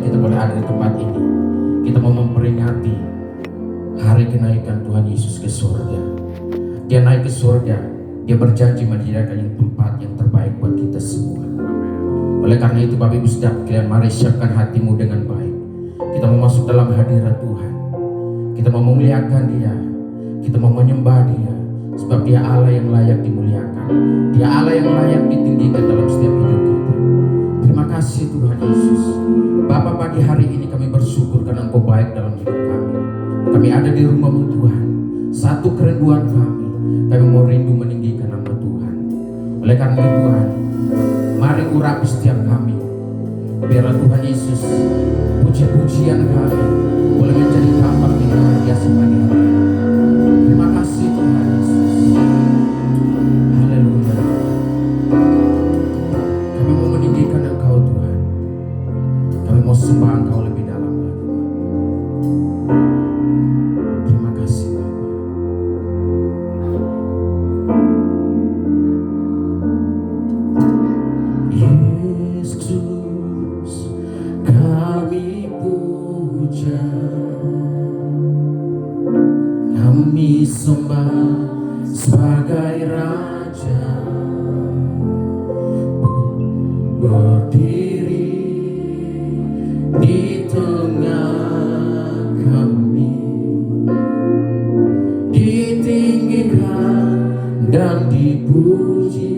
kita boleh ada di tempat ini. Kita mau memperingati hari kenaikan Tuhan Yesus ke surga. Dia naik ke surga, dia berjanji menyediakan tempat yang terbaik buat kita semua. Oleh karena itu Bapak Ibu Saudara sekalian, mari siapkan hatimu dengan baik. Kita mau masuk dalam hadirat Tuhan. Kita mau memuliakan Dia, kita mau menyembah Dia, sebab Dia Allah yang layak dimuliakan. Dia Allah yang layak ditinggikan dalam setiap hidup kita. Terima kasih Tuhan Yesus. Bapa, pagi hari ini kami bersyukur karena Engkau baik dalam hidup kami. Kami ada di rumah-Mu Tuhan. Satu kerinduan kami mau rindu meninggikan nama Tuhan. Oleh karena itu Tuhan, mari urapi setiap kami. Biarlah Tuhan Yesus, puji-pujian kami boleh menjadi tampak yang bahagia sebagai hari. Terima kasih Tuhan Yesus. Haleluya. Kami mau meninggikan Engkau Tuhan. Kami mau sembah Engkau lebih dalam lagi. Terima kasih Bapa. Yesus, kami puja, kami sembah sebagai Raja, berdiri di tengah kami, ditinggikan dan dipuji.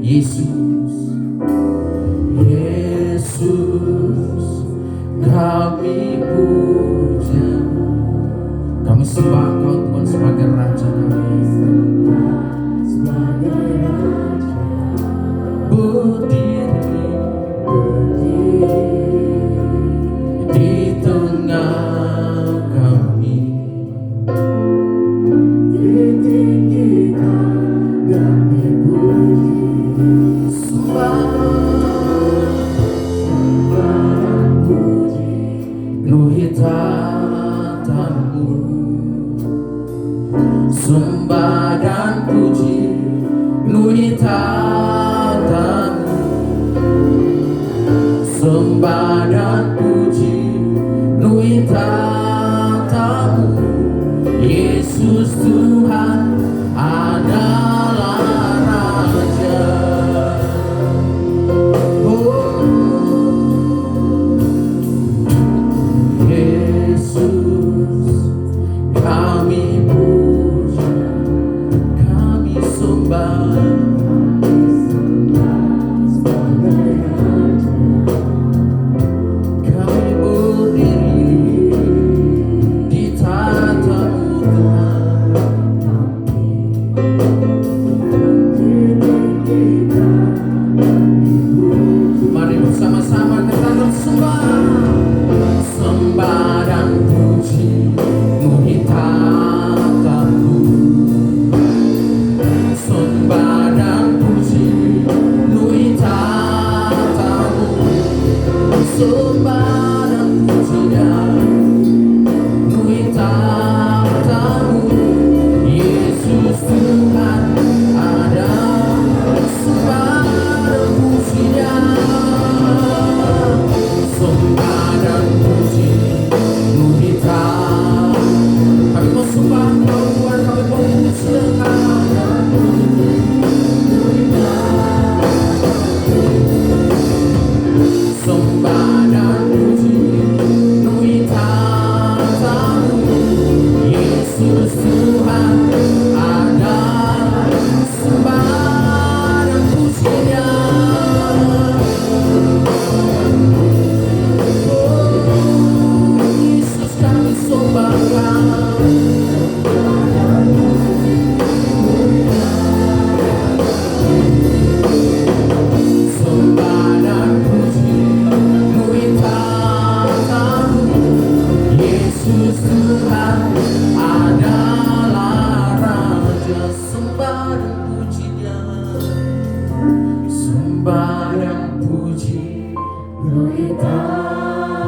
Yesus, Yesus, kami puja, kami sembah Engkau Tuhan sebagai Raja kami, berdiri di tengah kami, ditinggikan dan dipuji. Penuhi tatamu, sembah dan puji, penuhi tatamu, sembah dan puji, penuhi tatamu. Yesus Tuhan adalah Raja.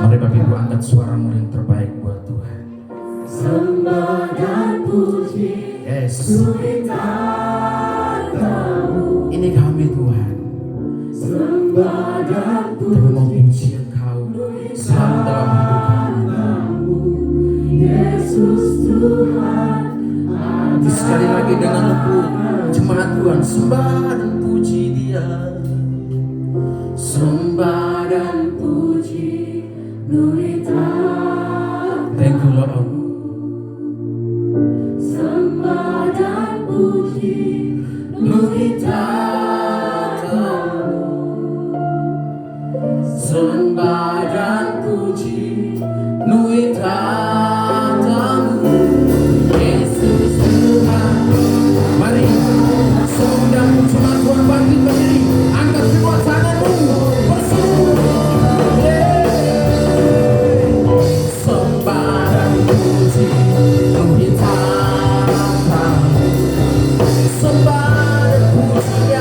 Mari Bapak Ibu angkat suaramu yang terbaik buat Tuhan. Sembah dan puji, ini kami Tuhan. sembah dan Kami mau puji Engkau selalu dalam hidup Yesus Tuhan. sekali lagi dengan lembut jemaat Tuhan sembah dan puji Dia, Sembah dan puji Nuita. thank you Lord. Sembah dan puji Nuita. Sembah dan puji Nuita Yesus Tuhan. Mari sembah dan puji Tuhan, bangkit berdiri, angkat kedua tanganmu, bersyukur. Sembah dan puji Nuita, sembah dan puji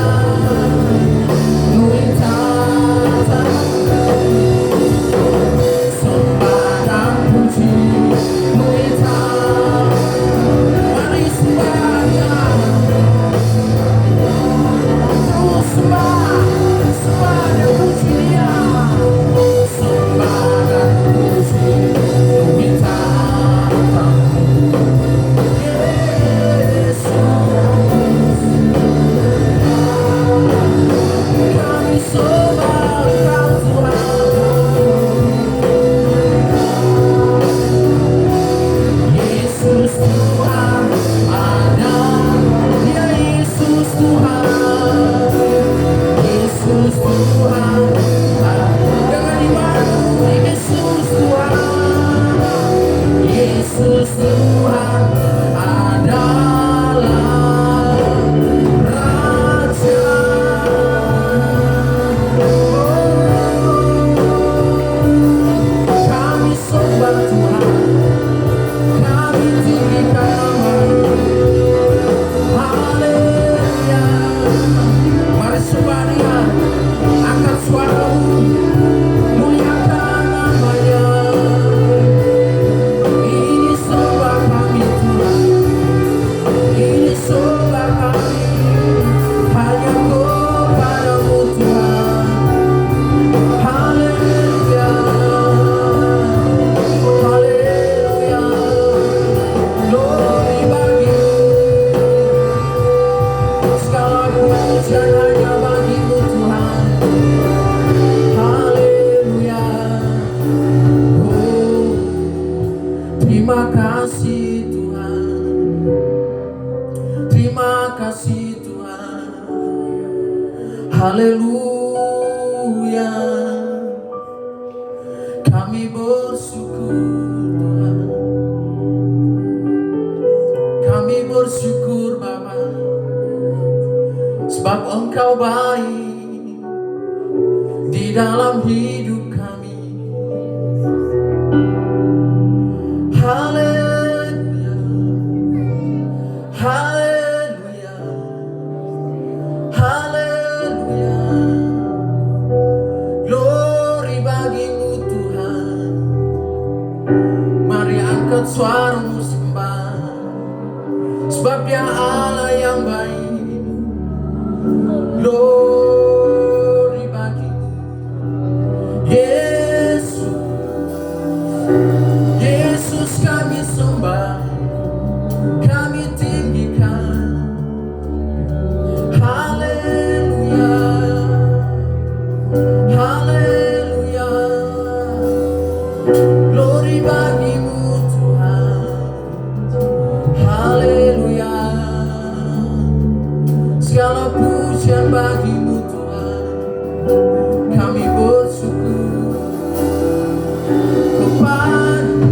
Nuita. Sembah dan puji Nuita. Mari sembah Dia. Terus sembah dan puji Dia. Sembah dan puji Nuita. Kami sembah Engkau Tuhan. Yesus Tuhan ada, Dia Yesus Tuhan. Yesus Tuhan ada, dengan imanmu Yesus Tuhan. Yesus Tuhan adalah Raja. Kami sembah Tuhan, kami tinggikan nama-Mu. Haleluya. Mari sembah Dia, angkat suaramu, muliakan nama-Nya. Ini sembah kami Tuhan, ini sembah kami, hanya kepadamu Tuhan. Haleluya, haleluya, glory bagi-Mu, segala pujian hanya bagi-Mu Tuhan. Haleluya. Oh, terima kasih Tuhan, terima kasih Tuhan. Haleluya. Kami bersyukur Tuhan, kami bersyukur Bapa, sebab Engkau baik di dalam hidup kami. Haleluya, haleluya, haleluya. Glory bagi-Mu Tuhan. Mari angkat suaramu sembah, sebab Dia Allah yang baik. Glory bagi-Mu Yesus. Yesus kami sembah, kami tinggikan. Haleluya, haleluya. Glory bagi-Mu Tuhan. Haleluya. Segala pujian bagi-Mu Tuhan. Kami bersyukur kepada-Mu,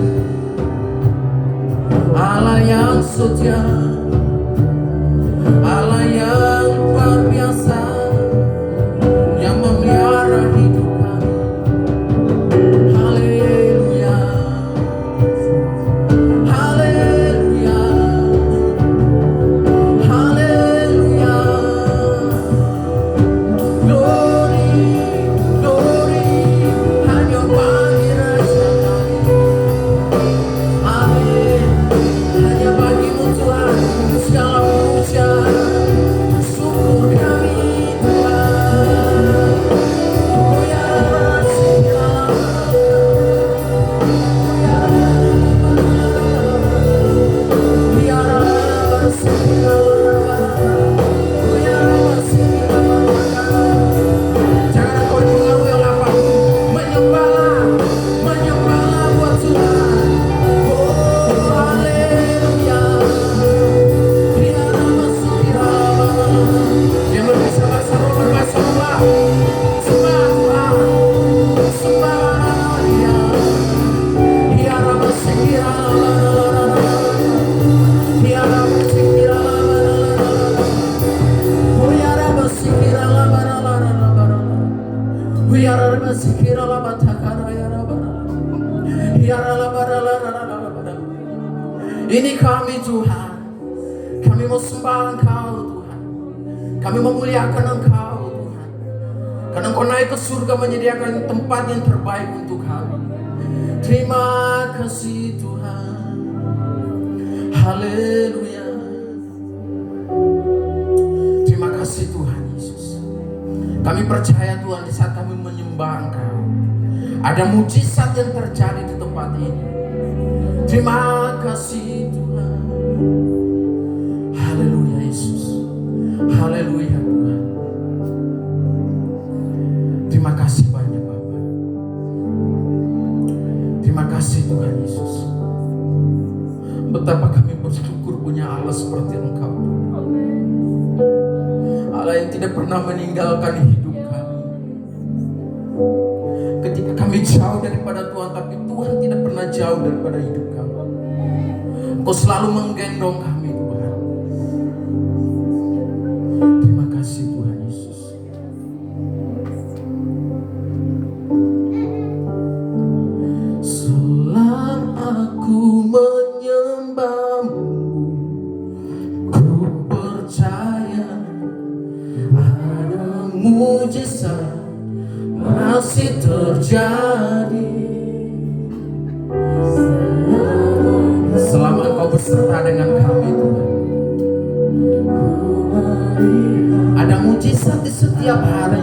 Allah yang setia, Allah yang luar biasa, yang memelihara hidup kami. Haleluya, haleluya, haleluya. Glory, glory, hanya bagi Raja kami. Amin. Hanya bagi-Mu Tuhan. Ini kami Tuhan, kami mau sembah Engkau Tuhan, kami memuliakan Engkau Tuhan, karena Engkau naik ke surga menyediakan tempat yang terbaik untuk kami. Terima kasih Tuhan, haleluya. Terima kasih Tuhan Yesus. Kami percaya Tuhan, di saat kami menyembah Engkau, ada mujizat yang terjadi di tempat ini. Terima kasih Tuhan, haleluya Yesus, haleluya Tuhan. Terima kasih banyak Bapa. Terima kasih Tuhan Yesus. Betapa kami bersyukur punya Allah seperti Engkau, Allah yang tidak pernah meninggalkan hidup kami. Ketika kami jauh daripada Tuhan, tapi Tuhan tidak pernah jauh daripada hidup kami. Engkau selalu menggendong kami Tuhan. Terima kasih Tuhan Yesus. Selama aku menyembah-Mu, ku percaya ada mujizat masih terjadi. Selama Engkau beserta dengan kami Tuhan, ada mujizat di setiap hari.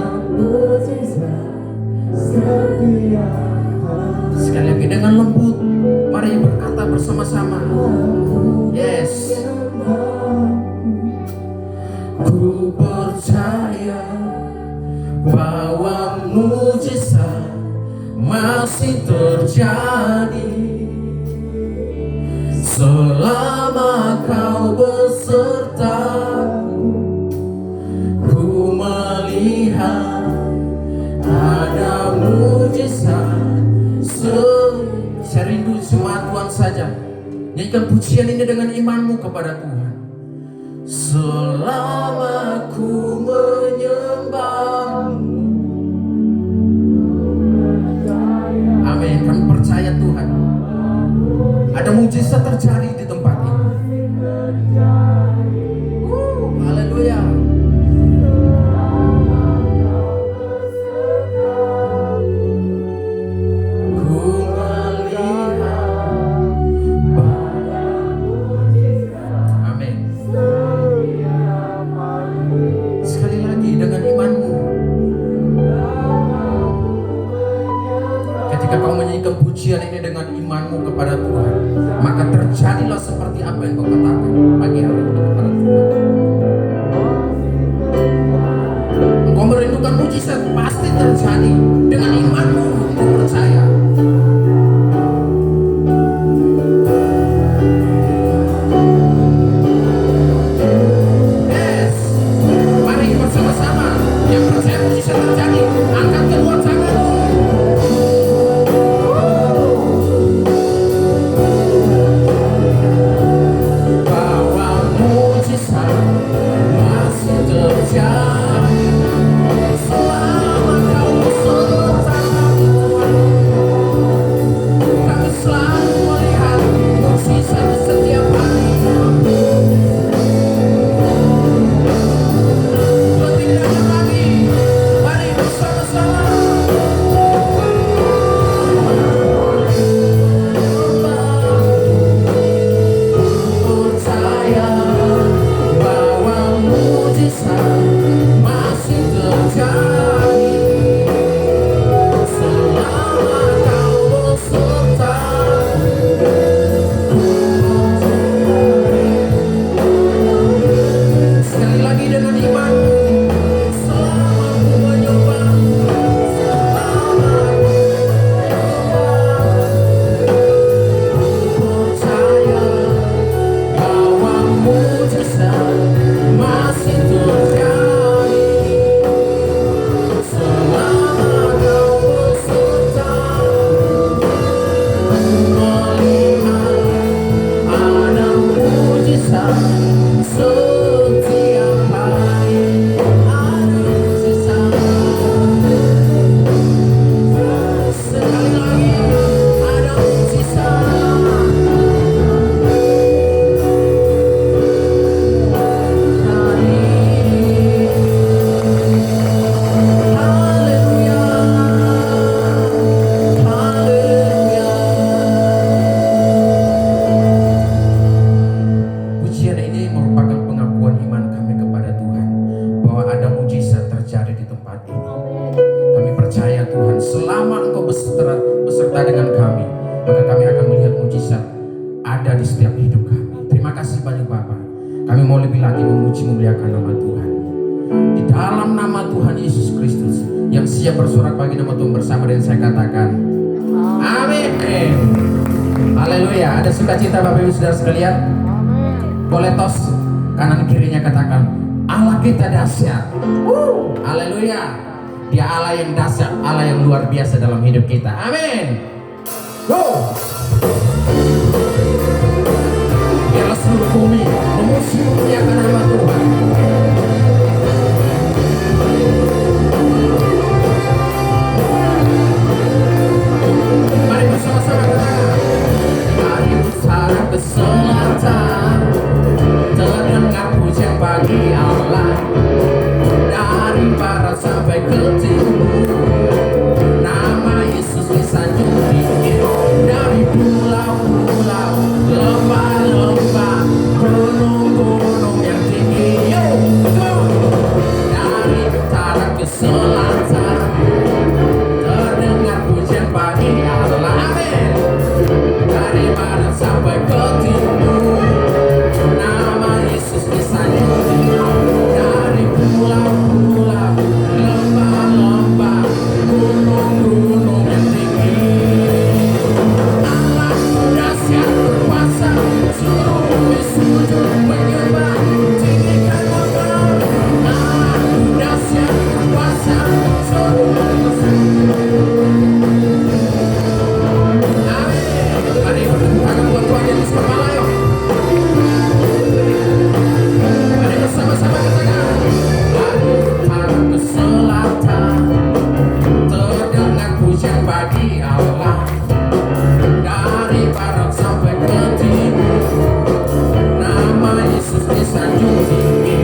Sekali lagi dengan lembut, mari berkata bersama-sama. Yes. Ku percaya bahwa mujizat masih terjadi. Selama Kau besertaku, ku melihat ada mujizat. Saya rindu semua Tuhan saja. Nyanyikan pujian ini dengan imanmu kepada Tuhan. Selama ku menyembah-Mu. Amin. Kami percaya Tuhan, ada mujizat terjadi di tempat ini. Haleluya. Pujian ini dengan imanmu kepada Tuhan, maka terjadilah seperti apa yang kau katakan pagi hari ini kepada Tuhan. Engkau merindukan mujizat, pasti terjadi. Dengan imanmu engkau percaya. Yes, mari bersama-sama yang percaya mujizat terjadi, angkat kedua tanganmu. Selama Kau beserta, maka kami akan melihat mujizat ada di setiap hidup kami. Terima kasih banyak Bapa. Kami mau lebih lagi memuji memuliakan nama Tuhan. Di dalam nama Tuhan Yesus Kristus yang siap bersorak bagi nama Tuhan bersama, dan saya katakan amin. Haleluya. Ada sukacita Bapak Ibu Saudara sekalian? Boleh tos kanan kirinya, katakan Allah kita dahsyat. Haleluya. Dia Allah yang dahsyat, Allah yang luar biasa dalam hidup kita. Amin. Go. Biarlah seluruh bumi memuji memuliakan nama Tuhan. Mari bersama-sama katakan, dari utara ke selatan terdengar pujian bagi Allah, dari barat sampai ke timur nama Yesus disanjung tinggi, dari pulau-pulau, lembah-lembah, gunung-gunung yang tinggi. Yo, dari utara ke selatan terdengar pujian bagi Allah. Amin. Dari barat sampai ke timur nama Yesus disanjung tinggi, dari pulau-pulau, lembah-lembah, gunung-gunung yang tinggi. Allah dahsyat berkuasa, seluruh bumi sujud menyembah, tinggikan nama. Allah dahsyat berkuasa, seluruh bumi sujud. Amin. Mari tangan buat Tuhan Yesus kepala yuk. Mari bersama-sama katakan, dari utara ke selatan terdengar pujian bagi Allah, dari barat sampai ke timur nama Yesus disanjung tinggi,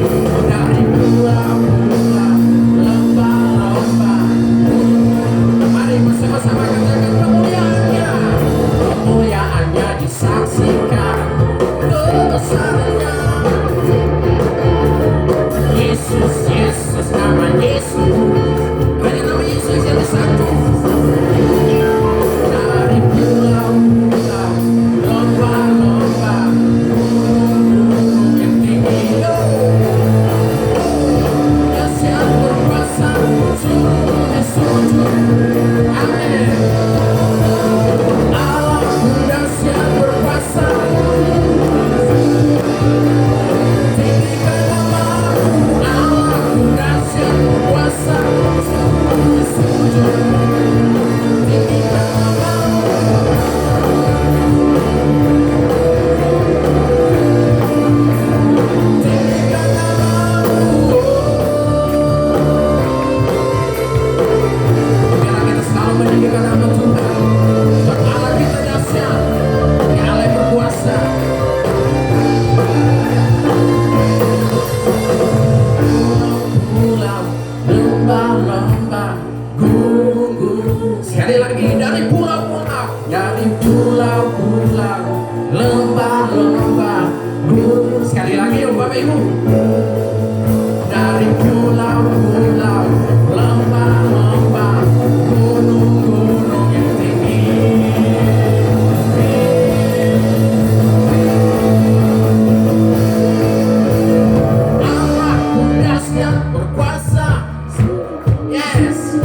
dari pulau-pulau, lembah-lembah, gunung. Mari bersama-sama katakan kemuliaannya, kemuliaannya disaksikan, kebesarannya. Yesus, Yesus, nama Yesus, hanya nama Yesus yang disanjung. Dari pulau-pulau, lembah-lembah, gunung-gunung yang tinggi. Dahsyat berkuasa, seluruh bumi sujud. Amin. Allah dahsyat berkuasa, tinggikan nama-Mu. Allah dahsyat berkuasa, seluruh bumi sujud. Tinggikan nama-Mu. Tinggikan nama-Mu. Biarlah kita selalu meninggikan nama Tuhan. Sebab Allah kita dahsyat, Dia Allah yang berkuasa. Pulau, lembah-lembah, gunung-gunung. Sekali lagi, dari pulau-pulau, dari pulau-pulau, lembah-lembah, gunung. Sekali lagi yuk Bapak Ibu. Dari pulau-pulau, lembah-lembah, gunung-gunung yang tinggi. Allah dahsyat berkuasa. Yes.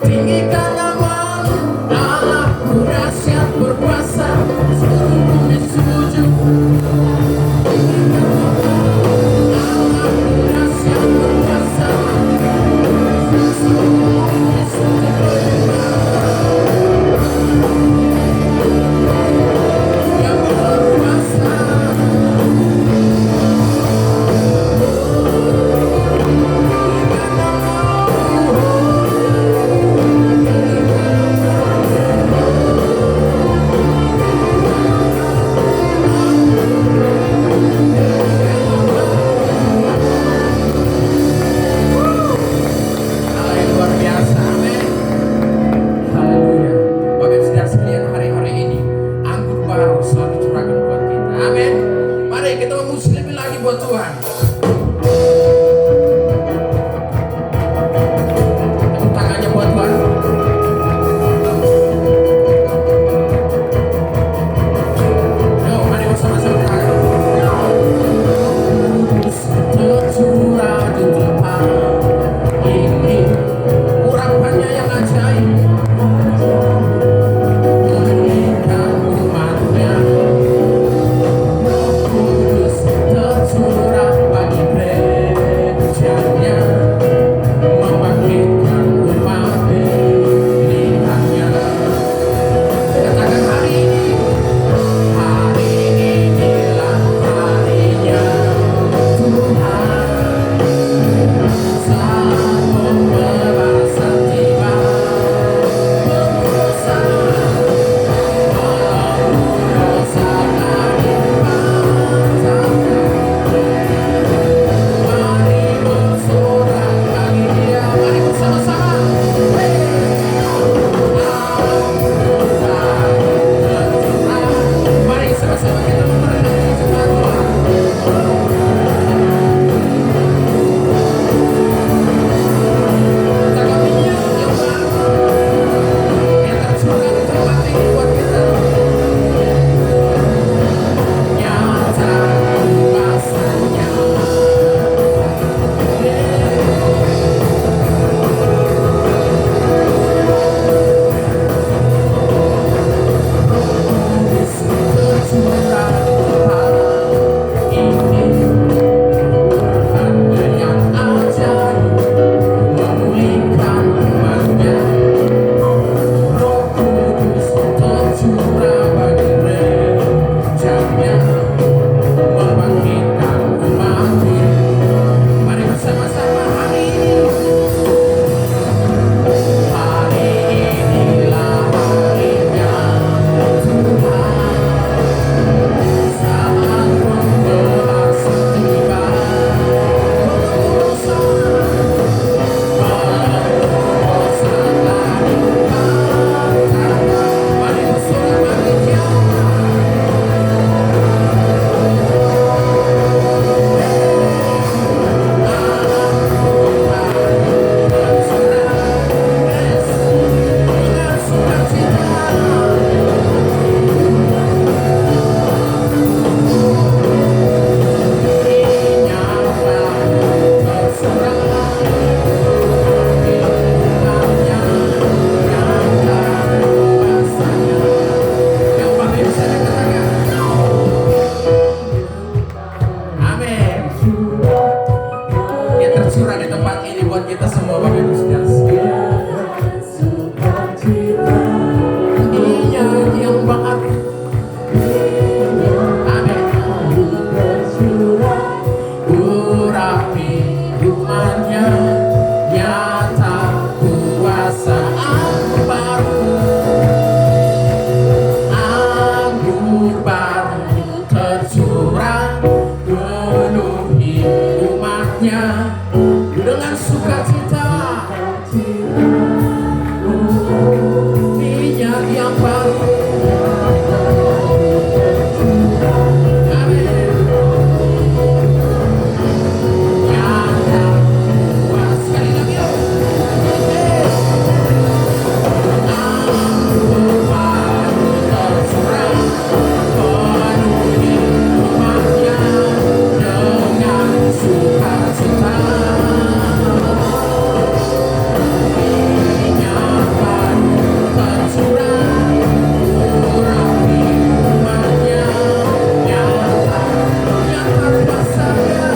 Tinggikan nama-Mu. Allah dahsyat berkuasa, seluruh bumi sujud. Tinggikan nama-Mu. kita. Nyata kuasanya. Tercurah ini hanya yang ajaib, memulihkan umatnya. Roh Kudus tercurah bagi rejanya, membangkitkan umatnya. Mari bersama-sama hari ini. Hari inilah harinya Tuhan, saat pembelasan tiba. Mari bersorak gereja. Dengan sukacita. Amin. Yang tercurah di tempat ini buat kita semua Bapak Ibu Saudara. Dia yang banget. Amin. Urapi imannya, nyata kuasaan baru. Anggur baru tercurah, penuhi umatnya dengan sukacita. Minyak yang baru. Amin. Nyata kuas. Sekali lagi yuk. Anggur baru tercurah, penuhi umatnya dengan sukacita. Minyak baru tercurah, urapi umatnya, nyata kuasanya.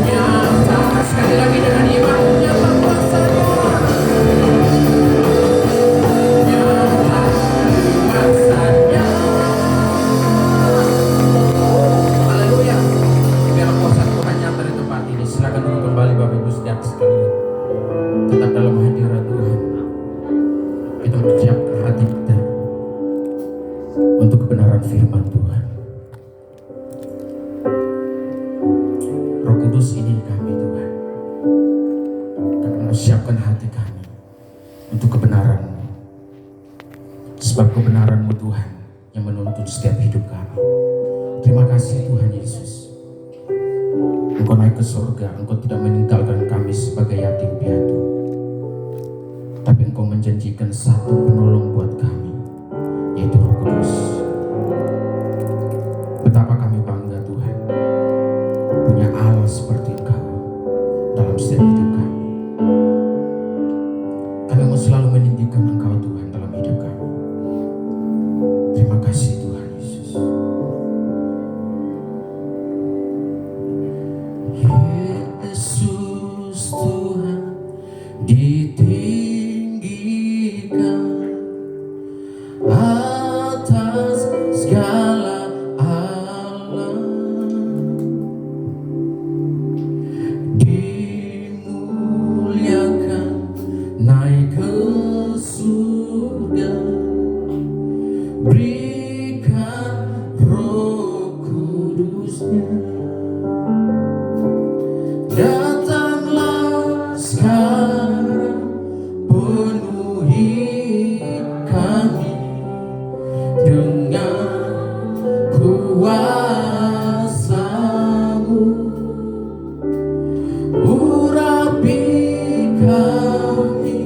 Nyata, sekali lagi dengan iman, nyata kuasanya. Nyata kuasanya. Haleluya. Biar kuasa Tuhan nyata di tempat ini. Silakan duduk kembali Bapak Ibu Saudara sekalian. Tetap dalam hadirat Tuhan. Kita mempersiapkan hati kita untuk kebenaran firman Tuhan. Roh Kudus ini kami Tuhan. Kami mempersiapkan hati kami untuk kebenaran-Mu. Sebab kebenaran-Mu Tuhan yang menuntun setiap hidup kami. Terima kasih Tuhan Yesus. Engkau naik ke surga, Engkau tidak meninggalkan kami sebagai yatim piatu. Tapi Engkau menjanjikan satu penolong buat kami, yaitu Roh Kudus. Betapa kami bangga Tuhan, punya Allah seperti Engkau dalam setiap hidup kami. Kami mau selalu meninggikan Engkau Tuhan dalam hidup kami. Terima kasih Tuhan Yesus. Yesus Tuhan ditinggikan atas segala alam, dimuliakan naik ke surga, berikan Roh Kudusnya. Datanglah sekarang, penuhi kami dengan kuasa-Mu. Urapi kami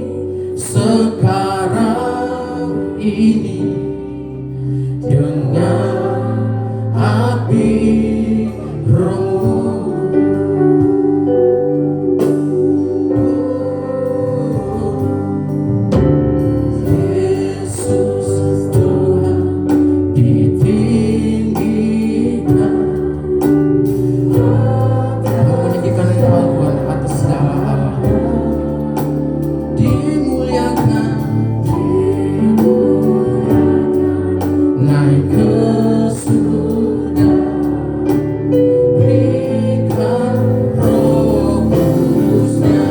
sekarang. sekarang ini dengan api Roh-Mu. Yesus Tuhan ditinggikan, kamu meninggikan Engkau Tuhan atas segala Allah, dimuliakan, naik ke surga, berikan Roh Kudus-Nya.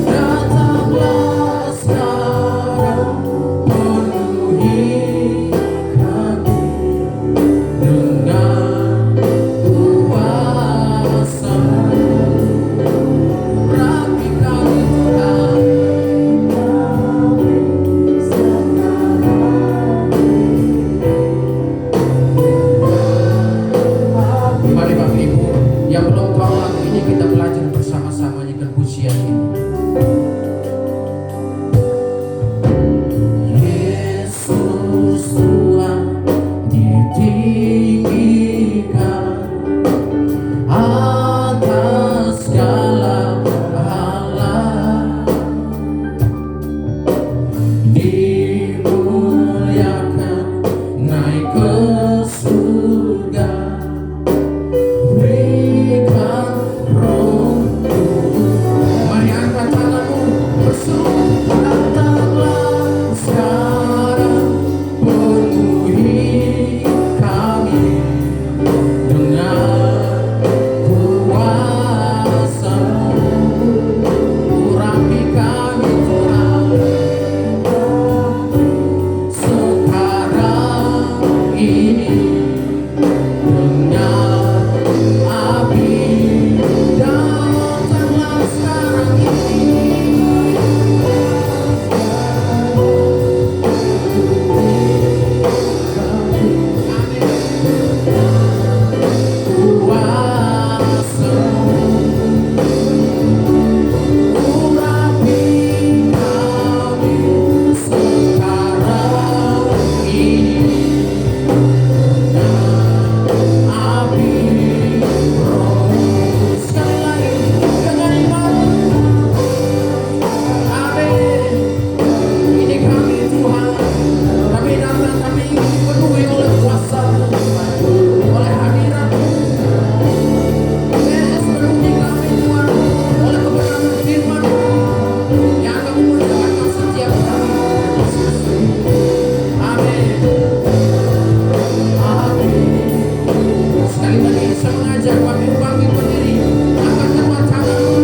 Datanglah sekarang, penuhi kami dengan kuasa-Mu. Rapi kami Tuhan, mari Bapak Ibu yang belum tahu lagu ini, kita belajar bersama-sama dengan pujian ini. Yesus Tuhan ditinggikan atas segala Allah, dimuliakan, naik ke surga, berikan Roh Kudus. Mari angkat tanganmu, berseru, datanglah sekarang, penuhi kami dengan kuasa-Mu. Urapi kami Tuhan, sekarang ini dengan api. Datanglah sekarang ini, kuasa-Mu. Urapi kami sekarang ini dengan api Roh. Sekali lagi dengan iman, amin. Ini kami Tuhan, kami datang, kami ingin dipenuhi oleh kuasa-Mu, oleh hadirat-Mu. Yesus, penuhi kami Tuhan oleh kebenaran firman-Mu yang akan memudahkan setiap kami. Amin. Amin. Sekali lagi saya mengajak Bapak Ibu bangkit berdiri, angkat kedua tanganmu,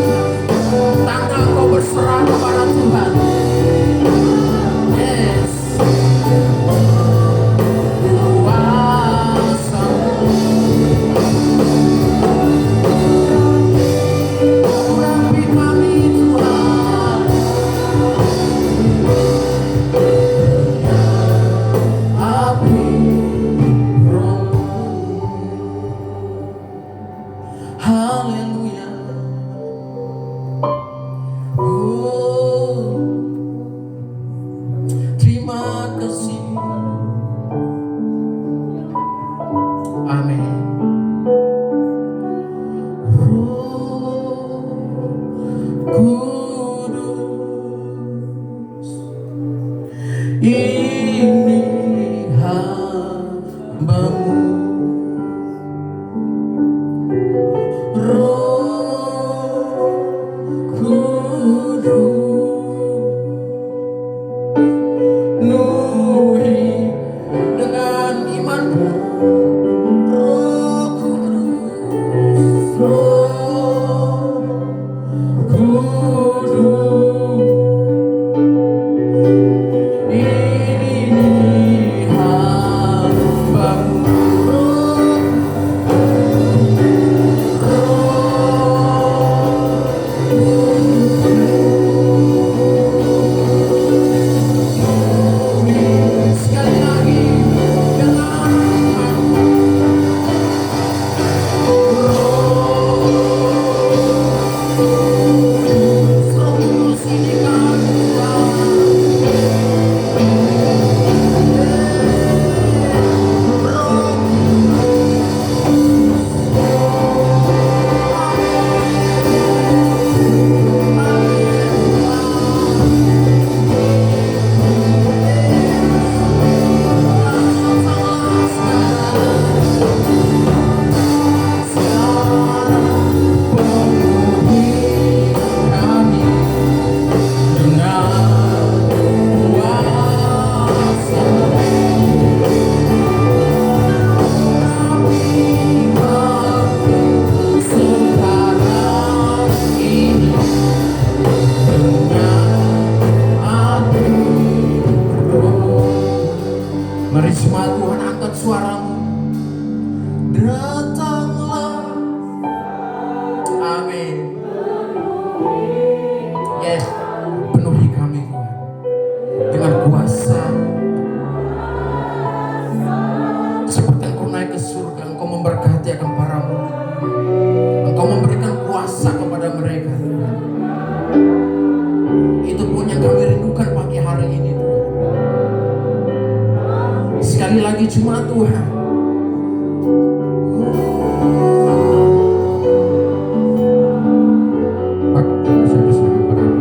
tanda engkau berserah kepada Tuhan. Yes. Kuasa-Mu. Urapi kami Tuhan, api Roh. Haleluya. Oh, terima kasih. Amin. Roh Kudus, ini hamba-Mu. Roh Kudus, penuhi dengan iman-Mu. Roh Kudus, Roh Kudus, ini hamba-Mu. Sekali cuma Tuhan. Pak, saya bisa berapa?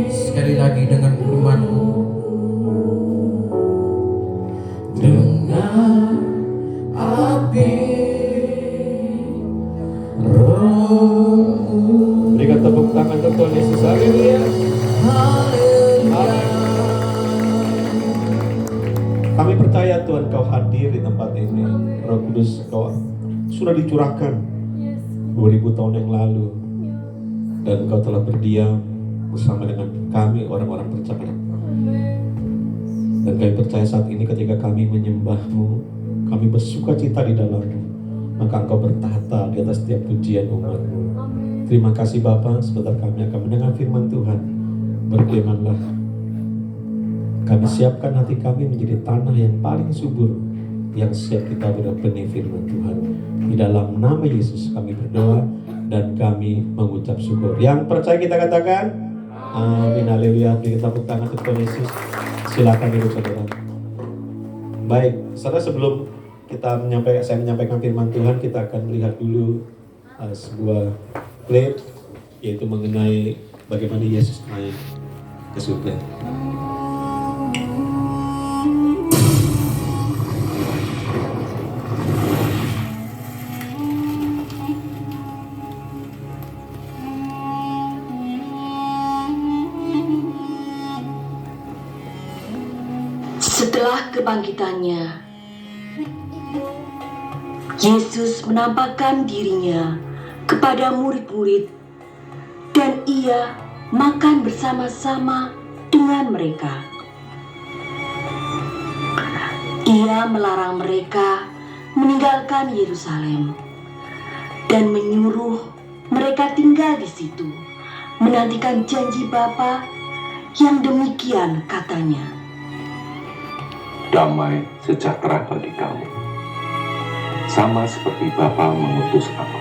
Sekali lagi dengan firman-Mu. Dengan api Roh-Mu. Berikan tepuk tangan untuk Tuhan Yesus. Haleluya. Kami percaya Tuhan Kau hadir di tempat ini. Roh Kudus Kau sudah dicurahkan 2000 tahun yang lalu, dan Kau telah berdiam bersama dengan kami orang-orang percaya. Dan kami percaya saat ini ketika kami menyembah-Mu, kami bersuka cita di dalam-Mu, maka Engkau bertahta di atas setiap pujian umat-Mu. Terima kasih Bapa, sebentar kami akan mendengar firman Tuhan. Berfirmanlah. Kami siapkan hati kami menjadi tanah yang paling subur, yang siap kita benih firman Tuhan. Di dalam nama Yesus kami berdoa dan kami mengucap syukur. Yang percaya kita katakan amin. Haleluya. Beri tepuk tangan untuk Tuhan Yesus. Silakan duduk saudara. Baik, saudara, sebelum saya menyampaikan firman Tuhan, kita akan melihat dulu sebuah klip, yaitu mengenai bagaimana Yesus naik ke surga. Setelah kebangkitannya, Yesus menampakkan dirinya kepada murid-murid dan Ia makan bersama-sama dengan mereka. Ia melarang mereka meninggalkan Yerusalem dan menyuruh mereka tinggal di situ, menantikan janji Bapa yang demikian katanya. Damai sejahtera bagi kamu, sama seperti Bapa mengutus aku.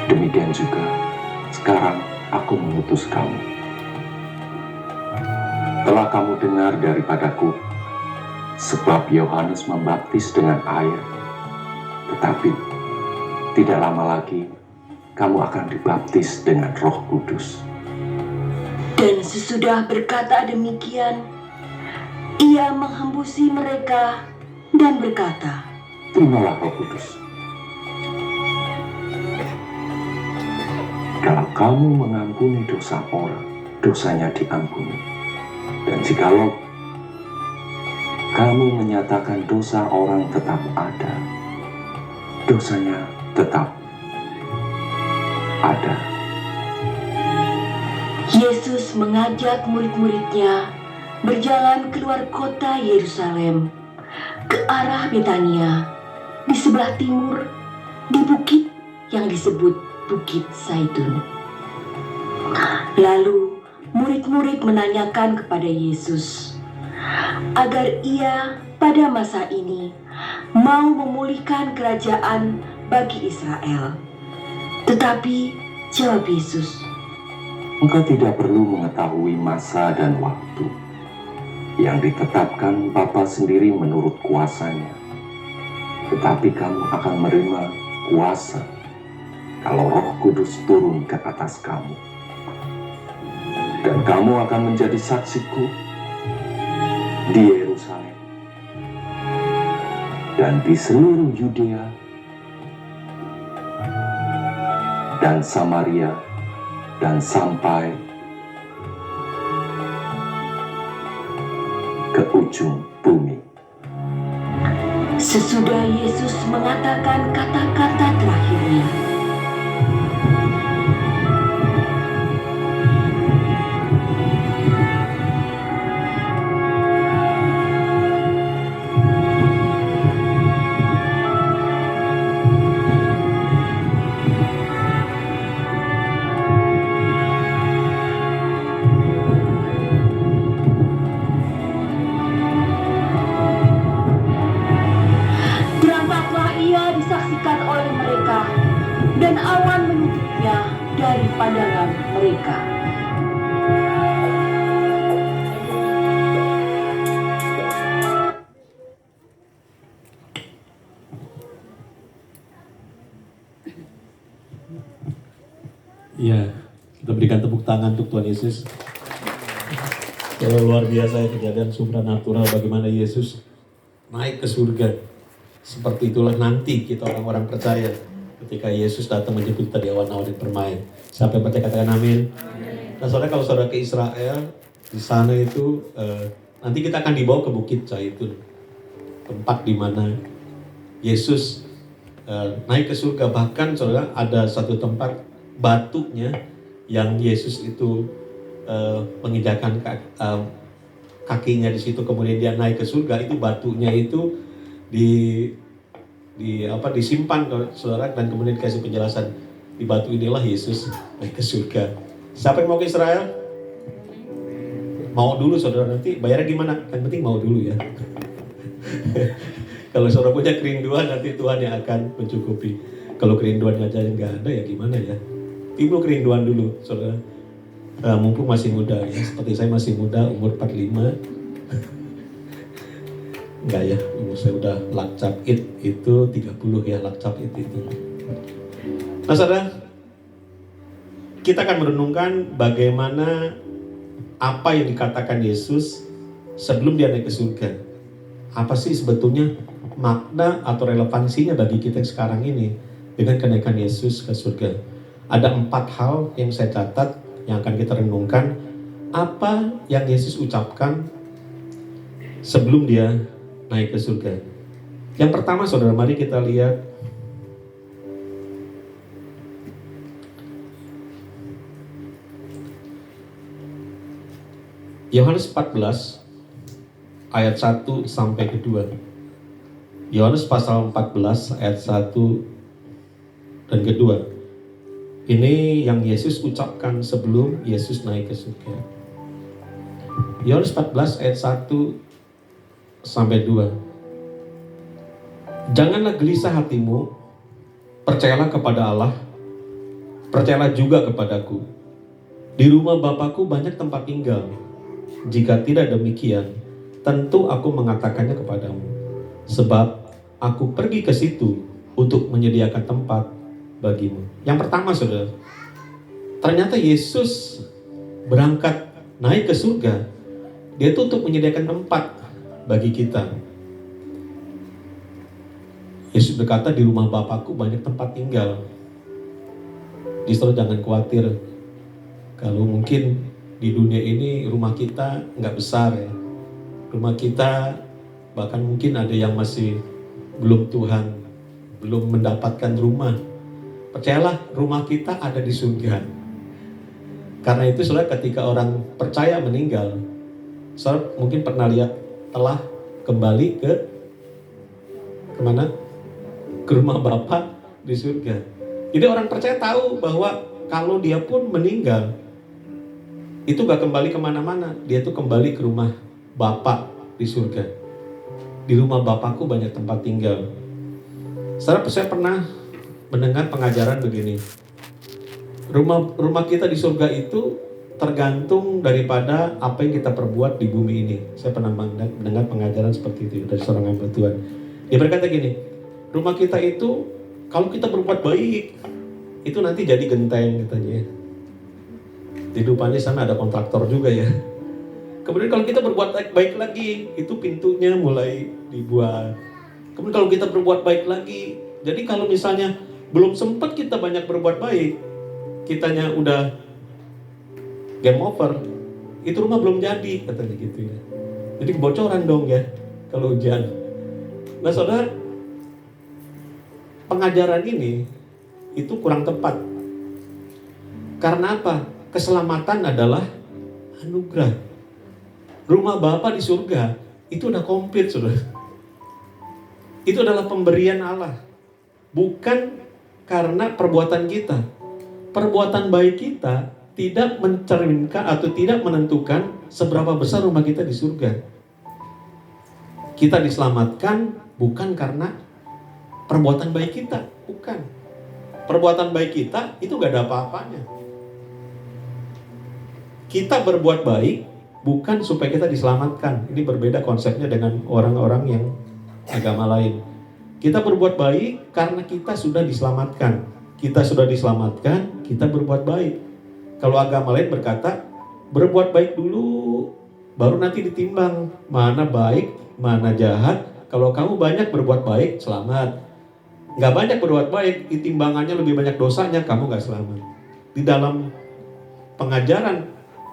Demikian juga, sekarang aku mengutus kamu. Telah kamu dengar daripadaku, sebab Yohanes membaptis dengan air, tetapi tidak lama lagi kamu akan dibaptis dengan Roh Kudus. Dan sesudah berkata demikian, Ia menghembusi mereka dan berkata, Terimalah Roh Kudus. Kalau kamu mengampuni dosa orang, dosanya diampuni. Dan jikalau kamu menyatakan dosa orang tetap ada, dosanya tetap ada. Yesus mengajak murid-muridnya berjalan keluar kota Yerusalem ke arah Betania di sebelah timur, di bukit yang disebut Bukit Zaitun. Lalu murid-murid menanyakan kepada Yesus agar Ia pada masa ini mau memulihkan kerajaan bagi Israel. Tetapi jawab Yesus, Engkau tidak perlu mengetahui masa dan waktu yang ditetapkan Bapa sendiri menurut kuasanya. Tetapi kamu akan menerima kuasa kalau Roh Kudus turun ke atas kamu. Dan kamu akan menjadi saksiku di Yerusalem dan dan di seluruh Yudea dan Samaria dan sampai ke ujung bumi. Sesudah Yesus mengatakan kata-kata terakhirnya, berangkatlah ia disaksikan oleh mereka, dan awan menutupnya dari pandangan mereka. Iya, kita berikan tepuk tangan untuk Tuhan Yesus. Kalau luar biasa ya kejadian supranatural bagaimana Yesus naik ke surga. Seperti itulah nanti kita orang-orang percaya ketika Yesus datang menjemput kita di awan-awan yang bermain. Siapa yang percaya katakan amin. Nah saudara, kalau saudara ke Israel, di sana itu nanti kita akan dibawa ke Bukit Zaitun, tempat di mana Yesus naik ke surga. Bahkan saudara, ada satu tempat batunya yang Yesus itu menginjakan kakinya di situ, kemudian dia naik ke surga. Itu batunya itu disimpan saudara, dan kemudian dikasih penjelasan di batu inilah Yesus naik ke surga. Siapa yang mau ke Israel? Mau dulu saudara, nanti bayarnya gimana? Yang penting mau dulu ya. Kalau saudara punya kerinduan, nanti Tuhan yang akan mencukupi. Kalau kerinduannya aja nggak ada ya gimana ya? Timbul kerinduan dulu saudara. Mumpung masih muda ya, seperti saya masih muda, umur 45. Enggak ya, umur saya udah lakcap id itu 30 ya, lakcap id itu. Nah saudara, kita akan merenungkan bagaimana apa yang dikatakan Yesus sebelum dia naik ke surga. Apa sih sebetulnya makna atau relevansinya bagi kita sekarang ini dengan kenaikan Yesus ke surga. Ada 4 hal yang saya catat yang akan kita renungkan. Apa yang Yesus ucapkan sebelum dia naik ke surga. Yang pertama saudara, mari kita lihat Yohanes 14 ayat 1 sampai ke 2. Yohanes pasal 14 ayat 1 dan kedua. Ini yang Yesus ucapkan sebelum Yesus naik ke surga. Yohanes 14 ayat 1 sampai 2. Janganlah gelisah hatimu, percayalah kepada Allah, percayalah juga kepadaku. Di rumah Bapakku banyak tempat tinggal. Jika tidak demikian, tentu aku mengatakannya kepadamu. Sebab aku pergi ke situ untuk menyediakan tempat bagimu. Yang pertama saudara, ternyata Yesus berangkat naik ke surga, dia itu untuk menyediakan tempat bagi kita. Yesus berkata, di rumah Bapakku banyak tempat tinggal. Jadi saudara jangan khawatir kalau mungkin di dunia ini rumah kita nggak besar ya. Rumah kita bahkan mungkin ada yang masih belum Tuhan, belum mendapatkan rumah. Percayalah, rumah kita ada di surga. Karena itu saudara, ketika orang percaya meninggal, saudara mungkin pernah lihat telah kembali ke kemana? Ke rumah Bapa di surga. Jadi orang percaya tahu bahwa kalau dia pun meninggal, itu gak kembali kemana-mana. Dia tuh kembali ke rumah Bapa di surga. Di rumah Bapakku banyak tempat tinggal. Saya pernah mendengar pengajaran begini. Rumah kita di surga itu tergantung daripada apa yang kita perbuat di bumi ini. Saya pernah mendengar pengajaran seperti itu dari seorang hamba Tuhan. Dia berkata gini, rumah kita itu kalau kita berbuat baik, itu nanti jadi genteng katanya. Di depannya sana ada kontraktor juga ya. Kemudian kalau kita berbuat baik lagi, itu pintunya mulai dibuat. Kemudian kalau kita berbuat baik lagi, jadi kalau misalnya belum sempat kita banyak berbuat baik, kitanya udah game over, itu rumah belum jadi, katanya gitu ya. Jadi kebocoran dong ya kalau hujan. Nah saudara, pengajaran ini itu kurang tepat. Karena apa? Keselamatan adalah anugerah. Rumah Bapa di surga itu udah komplit, saudara. Itu adalah pemberian Allah, bukan karena perbuatan kita. Perbuatan baik kita tidak mencerminkan atau tidak menentukan seberapa besar rumah kita di surga. Kita diselamatkan bukan karena perbuatan baik kita, bukan. Perbuatan baik kita itu gak ada apa-apanya. Kita berbuat baik bukan supaya kita diselamatkan. Ini berbeda konsepnya dengan orang-orang yang agama lain. Kita berbuat baik karena kita sudah diselamatkan. Kita sudah diselamatkan, kita berbuat baik. Kalau agama lain berkata, berbuat baik dulu, baru nanti ditimbang mana baik, mana jahat. Kalau kamu banyak berbuat baik, selamat. Nggak banyak berbuat baik, timbangannya lebih banyak dosanya, kamu nggak selamat. Di dalam pengajaran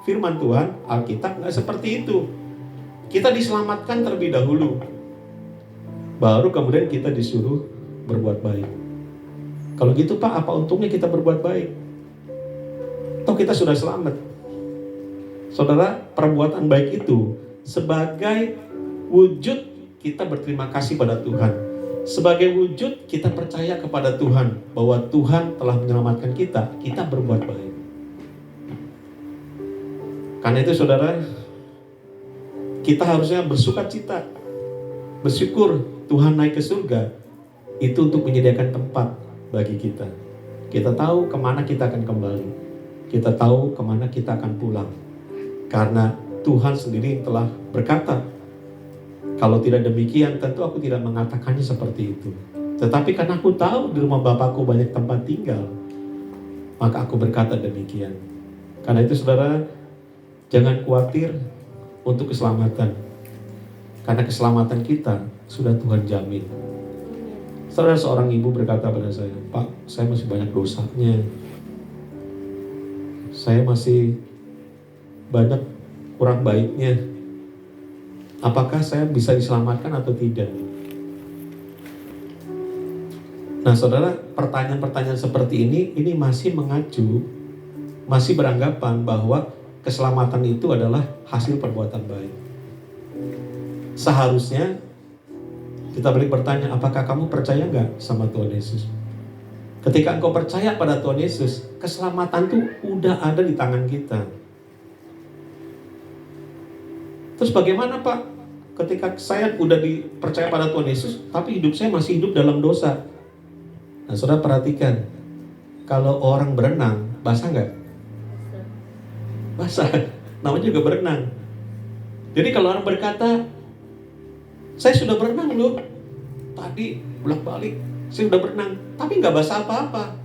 firman Tuhan, Alkitab nggak seperti itu. Kita diselamatkan terlebih dahulu, baru kemudian kita disuruh berbuat baik. Kalau gitu Pak, apa untungnya kita berbuat baik? Toh kita sudah selamat. Saudara, perbuatan baik itu sebagai wujud kita berterima kasih pada Tuhan. Sebagai wujud kita percaya kepada Tuhan bahwa Tuhan telah menyelamatkan kita berbuat baik. Karena itu saudara, kita harusnya bersukacita, bersyukur Tuhan naik ke surga itu untuk menyediakan tempat bagi kita. Kita tahu kemana kita akan kembali, kita tahu kemana kita akan pulang. Karena Tuhan sendiri telah berkata, kalau tidak demikian tentu aku tidak mengatakannya seperti itu. Tetapi karena aku tahu di rumah Bapakku banyak tempat tinggal, maka aku berkata demikian. Karena itu saudara, jangan khawatir untuk keselamatan. Karena keselamatan kita sudah Tuhan jamin. Saudara, seorang ibu berkata pada saya, Pak, saya masih banyak dosanya. Saya masih banyak kurang baiknya. Apakah saya bisa diselamatkan atau tidak? Nah saudara, pertanyaan-pertanyaan seperti ini masih mengacu, masih beranggapan bahwa keselamatan itu adalah hasil perbuatan baik. Seharusnya kita balik bertanya, apakah kamu percaya nggak sama Tuhan Yesus? Ketika engkau percaya pada Tuhan Yesus, keselamatan itu udah ada di tangan kita. Terus bagaimana Pak? Ketika saya udah dipercaya pada Tuhan Yesus, tapi hidup saya masih hidup dalam dosa. Nah saudara perhatikan, kalau orang berenang, basah nggak? Basah, namanya juga berenang. Jadi kalau orang berkata, saya sudah berenang loh, tadi bolak-balik, saya sudah berenang, tapi nggak basah apa-apa.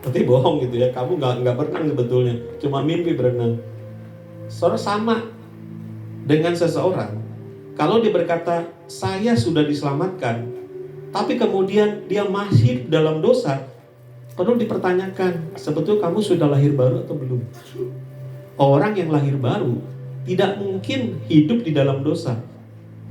Berarti bohong gitu ya, kamu nggak berenang sebetulnya, cuma mimpi berenang. Saudara, sama dengan seseorang, kalau dia berkata, saya sudah diselamatkan, tapi kemudian dia masih dalam dosa, perlu dipertanyakan, sebetulnya kamu sudah lahir baru atau belum? Orang yang lahir baru tidak mungkin hidup di dalam dosa.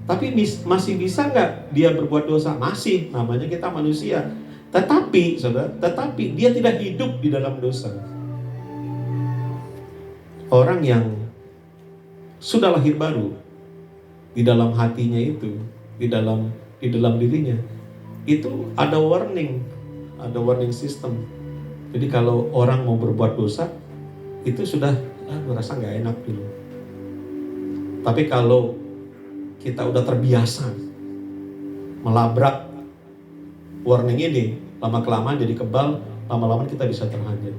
Tapi masih bisa nggak dia berbuat dosa? Masih, namanya kita manusia. Tetapi, saudara, dia tidak hidup di dalam dosa. Orang yang sudah lahir baru, di dalam hatinya itu, di dalam dirinya, itu ada warning system. Jadi kalau orang mau berbuat dosa, itu sudah, rasa nggak enak dulu. Tapi kalau kita udah terbiasa melabrak warning ini, lama-kelamaan jadi kebal, lama-lama kita bisa terhanyut.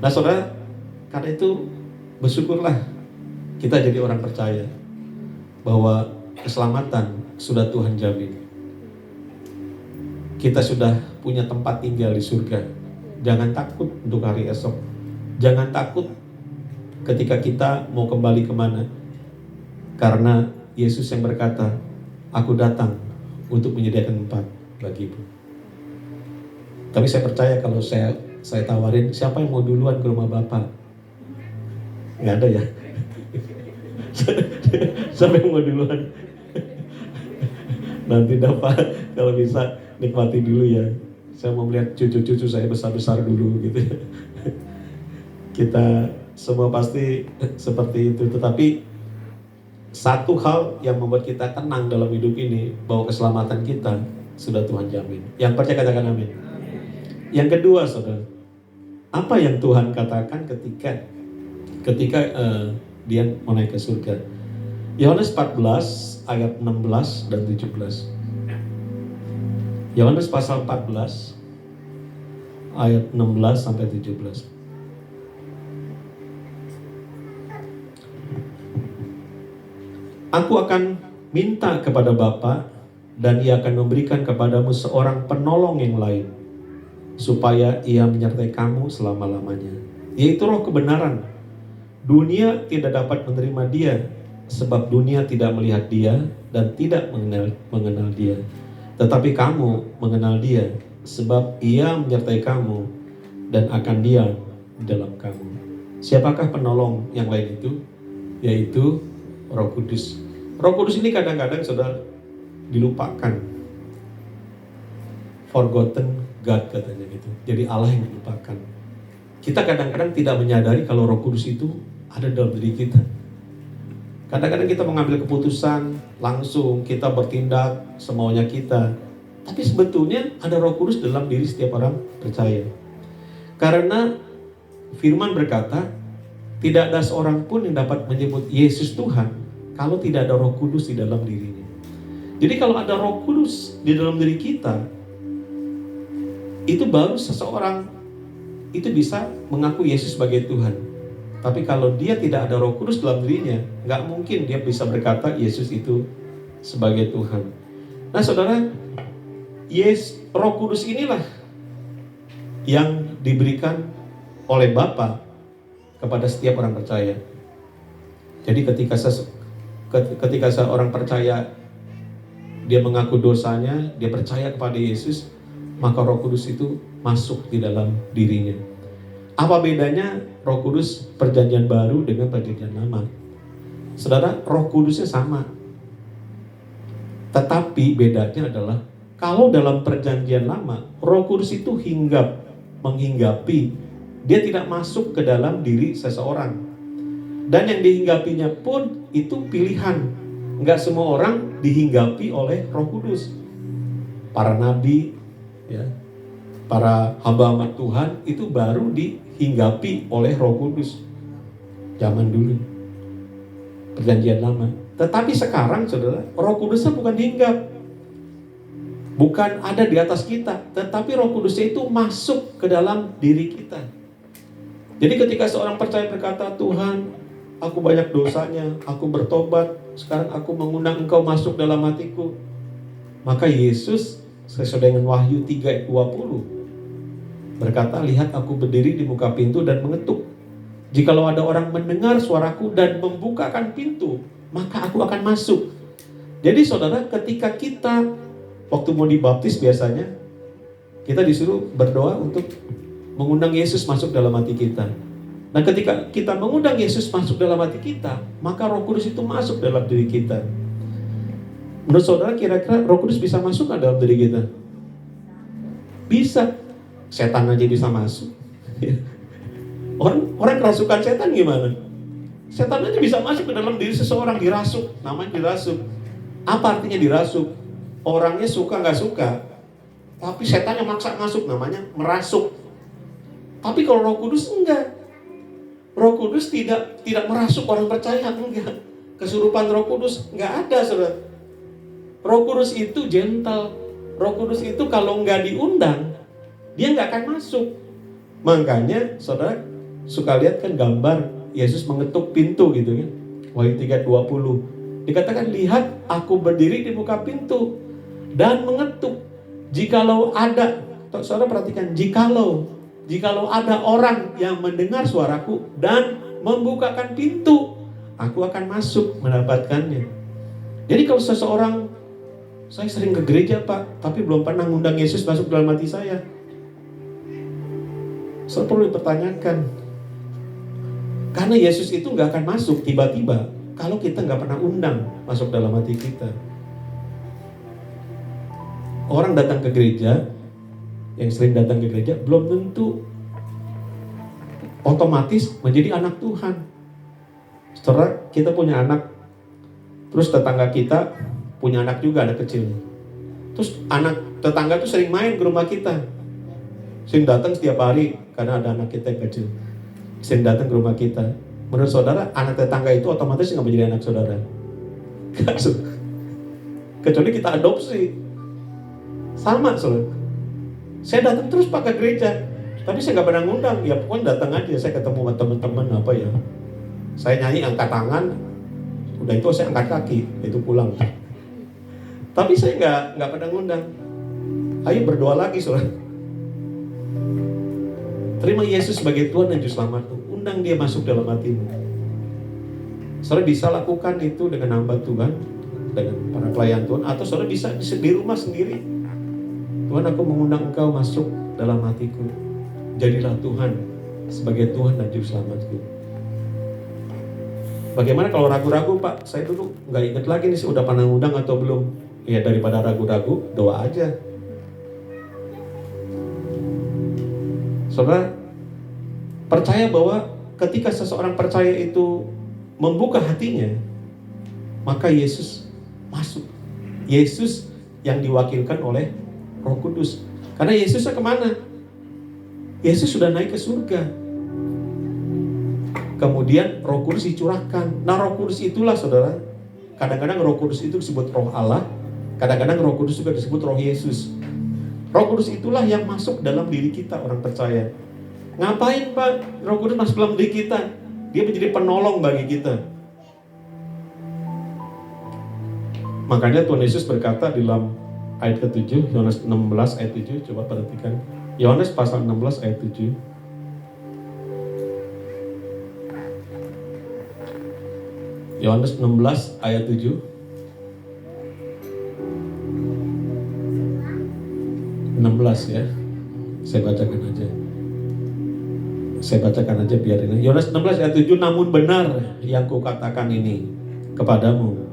Nah saudara, karena itu bersyukurlah kita jadi orang percaya bahwa keselamatan sudah Tuhan jamin. Kita sudah punya tempat tinggal di surga. Jangan takut untuk hari esok. Jangan takut ketika kita mau kembali kemana. Karena Yesus yang berkata, aku datang untuk menyediakan tempat bagimu. Tapi saya percaya kalau saya tawarin, siapa yang mau duluan ke rumah Bapak? Nggak ada ya? Siapa yang mau duluan? Nanti Bapak kalau bisa nikmati dulu ya. Saya mau melihat cucu-cucu saya besar-besar dulu gitu. Kita semua pasti seperti itu. Tetapi satu hal yang membuat kita tenang dalam hidup ini, bahwa keselamatan kita sudah Tuhan jamin. Yang percaya katakan amin. Yang kedua, saudara, apa yang Tuhan katakan ketika dia mau naik ke surga? Yohanes 14 ayat 16 dan 17. Yohanes pasal 14 ayat 16 sampai 17. Aku akan minta kepada Bapa, dan Ia akan memberikan kepadamu seorang penolong yang lain, supaya Ia menyertai kamu selama-lamanya, yaitu Roh kebenaran. Dunia tidak dapat menerima Dia, sebab dunia tidak melihat Dia dan tidak mengenal Dia. Tetapi kamu mengenal Dia, sebab Ia menyertai kamu dan akan diam dalam kamu. Siapakah penolong yang lain itu? Yaitu Roh Kudus. Roh Kudus ini kadang-kadang saudara dilupakan. Forgotten God katanya gitu. Jadi Allah yang dilupakan. Kita kadang-kadang tidak menyadari kalau Roh Kudus itu ada dalam diri kita. Kadang-kadang kita mengambil keputusan, langsung kita bertindak semaunya kita. Tapi sebetulnya ada Roh Kudus dalam diri setiap orang percaya. Karena firman berkata, tidak ada seorang pun yang dapat menyebut Yesus Tuhan kalau tidak ada Roh Kudus di dalam dirinya. Jadi kalau ada Roh Kudus di dalam diri kita, itu baru seseorang itu bisa mengaku Yesus sebagai Tuhan. Tapi kalau dia tidak ada Roh Kudus dalam dirinya, nggak mungkin dia bisa berkata Yesus itu sebagai Tuhan. Nah saudara, Roh Kudus inilah yang diberikan oleh Bapa kepada setiap orang percaya. Jadi ketika seorang percaya, dia mengaku dosanya, dia percaya kepada Yesus, maka Roh Kudus itu masuk di dalam dirinya. Apa bedanya Roh Kudus perjanjian baru dengan perjanjian lama? Saudara, Roh Kudusnya sama. Tetapi bedanya adalah kalau dalam perjanjian lama, Roh Kudus itu menghinggapi, dia tidak masuk ke dalam diri seseorang. Dan yang dihinggapinya pun itu pilihan. Enggak semua orang dihinggapi oleh Roh Kudus. Para nabi, ya, para hamba-hamba Tuhan itu baru dihinggapi oleh Roh Kudus. Zaman dulu, perjanjian lama. Tetapi sekarang saudara, Roh Kudusnya bukan hinggap, bukan ada di atas kita, tetapi Roh Kudusnya itu masuk ke dalam diri kita. Jadi ketika seorang percaya berkata, Tuhan, aku banyak dosanya, aku bertobat, sekarang aku mengundang Engkau masuk dalam hatiku, maka Yesus sesuai dengan Wahyu 3 ayat 20 berkata, lihat aku berdiri di muka pintu dan mengetuk. Jikalau ada orang mendengar suaraku dan membukakan pintu, maka aku akan masuk. Jadi saudara, ketika kita waktu mau dibaptis biasanya kita disuruh berdoa untuk mengundang Yesus masuk dalam hati kita. Nah ketika kita mengundang Yesus masuk dalam hati kita, maka Roh Kudus itu masuk dalam diri kita. Menurut saudara, kira-kira Roh Kudus bisa masuk ke dalam diri kita? Bisa. Setan aja bisa masuk. Orang kerasukan setan gimana? Setan aja bisa masuk ke dalam diri seseorang, dirasuk. Namanya dirasuk. Apa artinya dirasuk? Orangnya suka nggak suka, tapi setan yang maksa masuk, namanya merasuk. Tapi kalau Roh Kudus enggak. Roh Kudus tidak merasuk orang percaya, enggak. Kesurupan Roh Kudus enggak ada, saudara. Roh Kudus itu gentle. Roh Kudus itu kalau enggak diundang, dia enggak akan masuk. Makanya saudara suka lihat kan gambar Yesus mengetuk pintu gitu kan. Wahyu 3:20. Dikatakan, lihat aku berdiri di muka pintu dan mengetuk. Jikalau ada, saudara perhatikan, jikalau ada orang yang mendengar suaraku dan membukakan pintu, aku akan masuk mendapatkannya. Jadi kalau seseorang Saya sering ke gereja Pak, tapi belum pernah ngundang Yesus masuk dalam hati saya. Saya perlu dipertanyakan. Karena Yesus itu gak akan masuk tiba-tiba kalau kita gak pernah undang masuk dalam hati kita. Orang datang ke gereja, yang sering datang ke gereja, belum tentu otomatis menjadi anak Tuhan. Setelah kita punya anak, terus tetangga kita punya anak juga, anak kecil. Terus anak tetangga tuh sering main ke rumah kita, sering datang setiap hari karena ada anak kita yang kecil, sering datang ke rumah kita. Menurut saudara, anak tetangga itu otomatis nggak menjadi anak saudara? Kecuali kita adopsi. Sama saudara. Saya datang terus pakai gereja, tapi saya nggak pernah ngundang. Ya pokoknya datang aja, saya ketemu sama teman-teman apa ya. Saya nyanyi angkat tangan, udah itu saya angkat kaki, itu pulang. Tapi saya nggak pernah ngundang. Ayo berdoa lagi saudara. Terima Yesus sebagai Tuhan dan Juru Selamatmu. Undang dia masuk dalam hatimu. Saudara bisa lakukan itu dengan hamba Tuhan, dengan para pelayan Tuhan, atau saudara bisa di rumah sendiri. Tuhan, aku mengundang engkau masuk dalam hatiku. Jadilah Tuhan sebagai Tuhan dan Juru Selamatku. Bagaimana kalau ragu-ragu Pak? Saya dulu nggak ingat lagi nih, udah pernah ngundang atau belum. Ya daripada ragu-ragu, doa aja. Saudara, percaya bahwa ketika seseorang percaya itu membuka hatinya, maka Yesus masuk. Yesus yang diwakilkan oleh Roh Kudus. Karena Yesusnya kemana? Yesus sudah naik ke surga. Kemudian Roh Kudus dicurahkan. Nah, Roh Kudus itulah saudara. Kadang-kadang Roh Kudus itu disebut Roh Allah. Kadang-kadang Roh Kudus juga disebut Roh Yesus. Roh Kudus itulah yang masuk dalam diri kita, orang percaya. Ngapain Pak Roh Kudus masuk dalam diri kita? Dia menjadi penolong bagi kita. Makanya Tuhan Yesus berkata di dalam ayat ke-7, Yohanes 16 ayat 7, coba perhatikan. Yohanes pasal 16 ayat 7. Yohanes 16 ayat 7. 16 ya. Saya bacakan aja biar ini. Yohanes 16 ayat 7, namun benar yang kukatakan ini kepadamu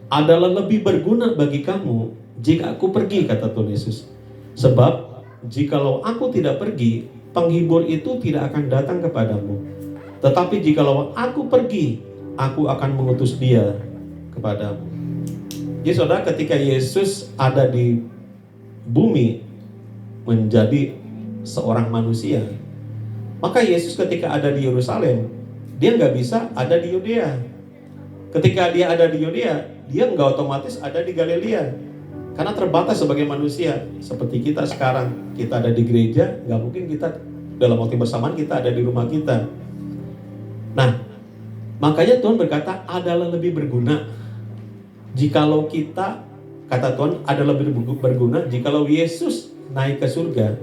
adalah lebih berguna bagi kamu jika aku pergi, kata Tuhan Yesus. Sebab jikalau aku tidak pergi, penghibur itu tidak akan datang kepadamu. Tetapi jikalau aku pergi, aku akan mengutus dia kepadamu. Jadi saudara, ketika Yesus ada di bumi menjadi seorang manusia, maka Yesus ketika ada di Yerusalem, dia nggak bisa ada di Yudea. Ketika dia ada di Yudea, dia nggak otomatis ada di Galilea, karena terbatas sebagai manusia. Seperti kita sekarang, kita ada di gereja, nggak mungkin kita dalam waktu bersamaan kita ada di rumah kita. Nah, makanya Tuhan berkata adalah lebih berguna jikalau kita, kata Tuhan, adalah lebih berguna jikalau Yesus naik ke surga,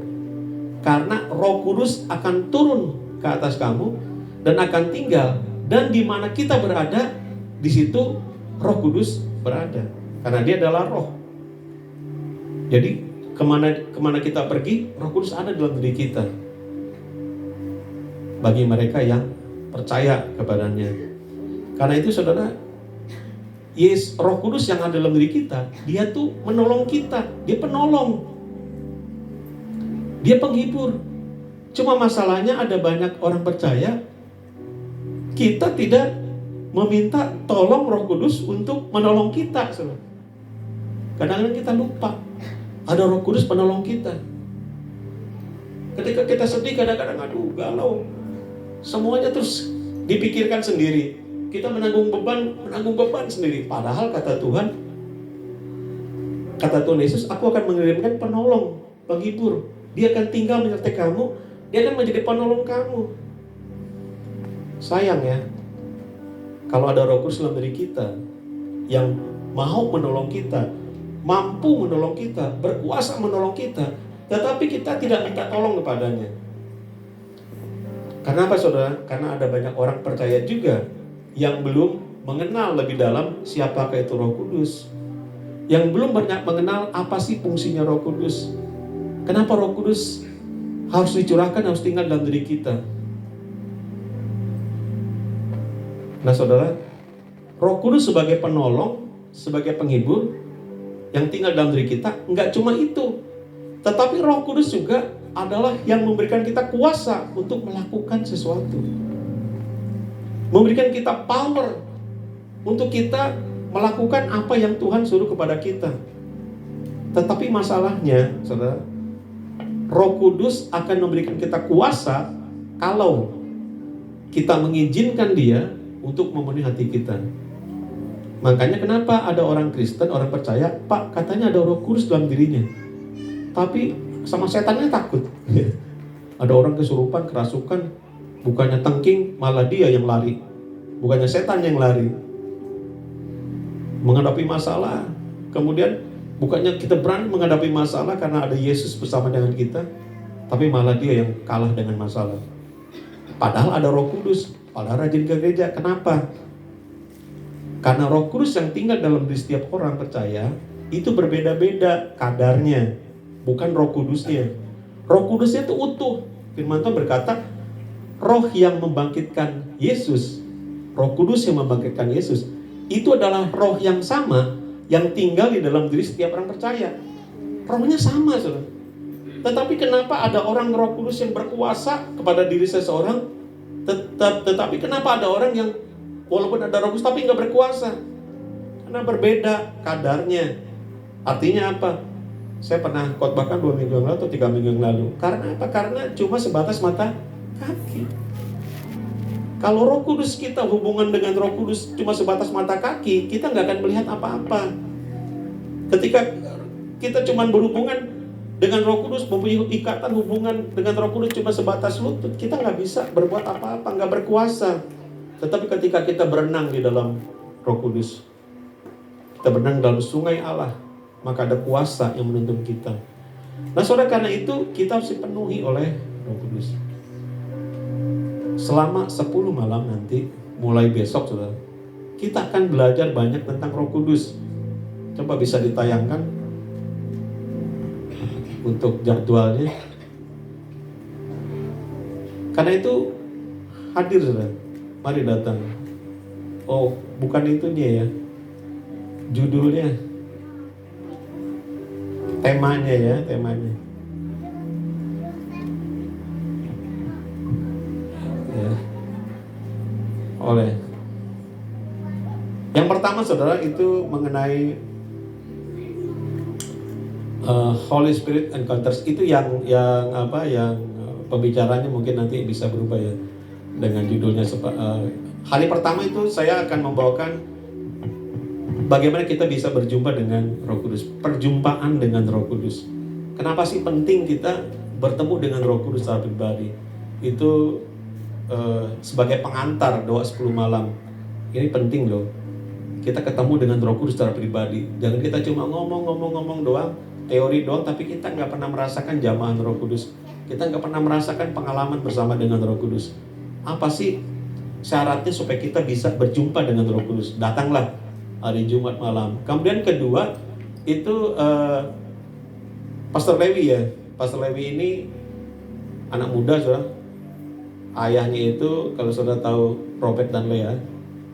karena Roh Kudus akan turun ke atas kamu dan akan tinggal, dan di mana kita berada, di situ Roh Kudus berada, karena dia adalah Roh. Jadi kemana kita pergi, Roh Kudus ada dalam diri kita. Bagi mereka yang percaya kepadanya. Karena itu saudara, Roh Kudus yang ada dalam diri kita, dia tuh menolong kita, dia penolong. Dia penghibur. Cuma masalahnya ada banyak orang percaya, kita tidak meminta tolong Roh Kudus untuk menolong kita. Kadang-kadang kita lupa ada Roh Kudus penolong kita. Ketika kita sedih, kadang-kadang aduh galau, semuanya terus dipikirkan sendiri. Kita menanggung beban sendiri. Padahal kata Tuhan Yesus, aku akan mengirimkan penolong, penghibur. Dia akan tinggal menyertai kamu, dia akan menjadi penolong kamu. Sayang ya, kalau ada Roh Kudus dalam diri kita yang mau menolong kita, mampu menolong kita, berkuasa menolong kita, tetapi kita tidak minta tolong kepadanya. Karena apa saudara? Karena ada banyak orang percaya juga yang belum mengenal lebih dalam siapakah itu Roh Kudus. yang belum banyak mengenal apa sih fungsinya Roh Kudus. Kenapa Roh Kudus harus dicurahkan, harus tinggal dalam diri kita. Nah saudara, Roh Kudus sebagai penolong, sebagai penghibur yang tinggal dalam diri kita, enggak cuma itu, tetapi Roh Kudus juga adalah yang memberikan kita kuasa untuk melakukan sesuatu, memberikan kita power untuk kita melakukan apa yang Tuhan suruh kepada kita. Tetapi masalahnya, saudara, Roh Kudus akan memberikan kita kuasa kalau kita mengizinkan Dia untuk memenuhi hati kita. Makanya kenapa ada orang Kristen, orang percaya, Pak, katanya ada Roh Kudus dalam dirinya, tapi sama setannya takut. Ada orang kesurupan, kerasukan, bukannya tengking, malah dia yang lari, bukannya setan yang lari. Menghadapi masalah, kemudian bukannya kita berani menghadapi masalah karena ada Yesus bersama dengan kita, tapi malah dia yang kalah dengan masalah. Padahal ada Roh Kudus, padahal rajin ke gereja. Kenapa? Karena Roh Kudus yang tinggal dalam diri setiap orang percaya itu berbeda-beda kadarnya, bukan Roh Kudusnya. Roh Kudusnya itu utuh. Firman Tuhan berkata, Roh yang membangkitkan Yesus, Roh Kudus yang membangkitkan Yesus, itu adalah roh yang sama yang tinggal di dalam diri setiap orang percaya. Rohnya sama, saudara. Tetapi kenapa ada orang Roh Kudus yang berkuasa kepada diri seseorang, tetapi kenapa ada orang yang walaupun ada Roh Kudus tapi nggak berkuasa? Karena berbeda kadarnya. Artinya apa? Saya pernah khotbahkan 2 minggu yang lalu atau 3 minggu yang lalu. Karena apa? Karena cuma sebatas mata kaki. Kalau Roh Kudus kita, hubungan dengan Roh Kudus cuma sebatas mata kaki, kita nggak akan melihat apa-apa. Ketika kita cuma berhubungan dengan Roh Kudus, mempunyai ikatan hubungan dengan Roh Kudus cuma sebatas lutut, kita nggak bisa berbuat apa-apa, nggak berkuasa. Tetapi ketika kita berenang di dalam Roh Kudus, kita berenang dalam sungai Allah, maka ada kuasa yang menuntun kita. Nah saudara, karena itu kita harus dipenuhi oleh Roh Kudus. Selama 10 malam nanti, mulai besok saudara, kita akan belajar banyak tentang Roh Kudus. Coba bisa ditayangkan untuk jadwalnya. Karena itu hadir saudara, mari datang. Oh, bukan itunya ya, judulnya, temanya ya, temanya. Ya. Oleh yang pertama saudara itu mengenai Holy Spirit Encounters. Itu yang pembicaranya mungkin nanti bisa berubah ya dengan judulnya. Hari pertama itu saya akan membawakan bagaimana kita bisa berjumpa dengan Roh Kudus, perjumpaan dengan Roh Kudus. Kenapa sih penting kita bertemu dengan Roh Kudus secara pribadi? Itu sebagai pengantar doa 10 malam. Ini penting loh. Kita ketemu dengan Roh Kudus secara pribadi. Jangan kita cuma ngomong doang, teori doang, tapi kita nggak pernah merasakan jamahan Roh Kudus. Kita nggak pernah merasakan pengalaman bersama dengan Roh Kudus. Apa sih syaratnya supaya kita bisa berjumpa dengan Roh Kudus? Datanglah hari Jumat malam. Kemudian kedua itu Pastor Lewi ya. Pastor Lewi ini anak muda saudara. Ayahnya itu kalau saudara tahu Robert dan Lea,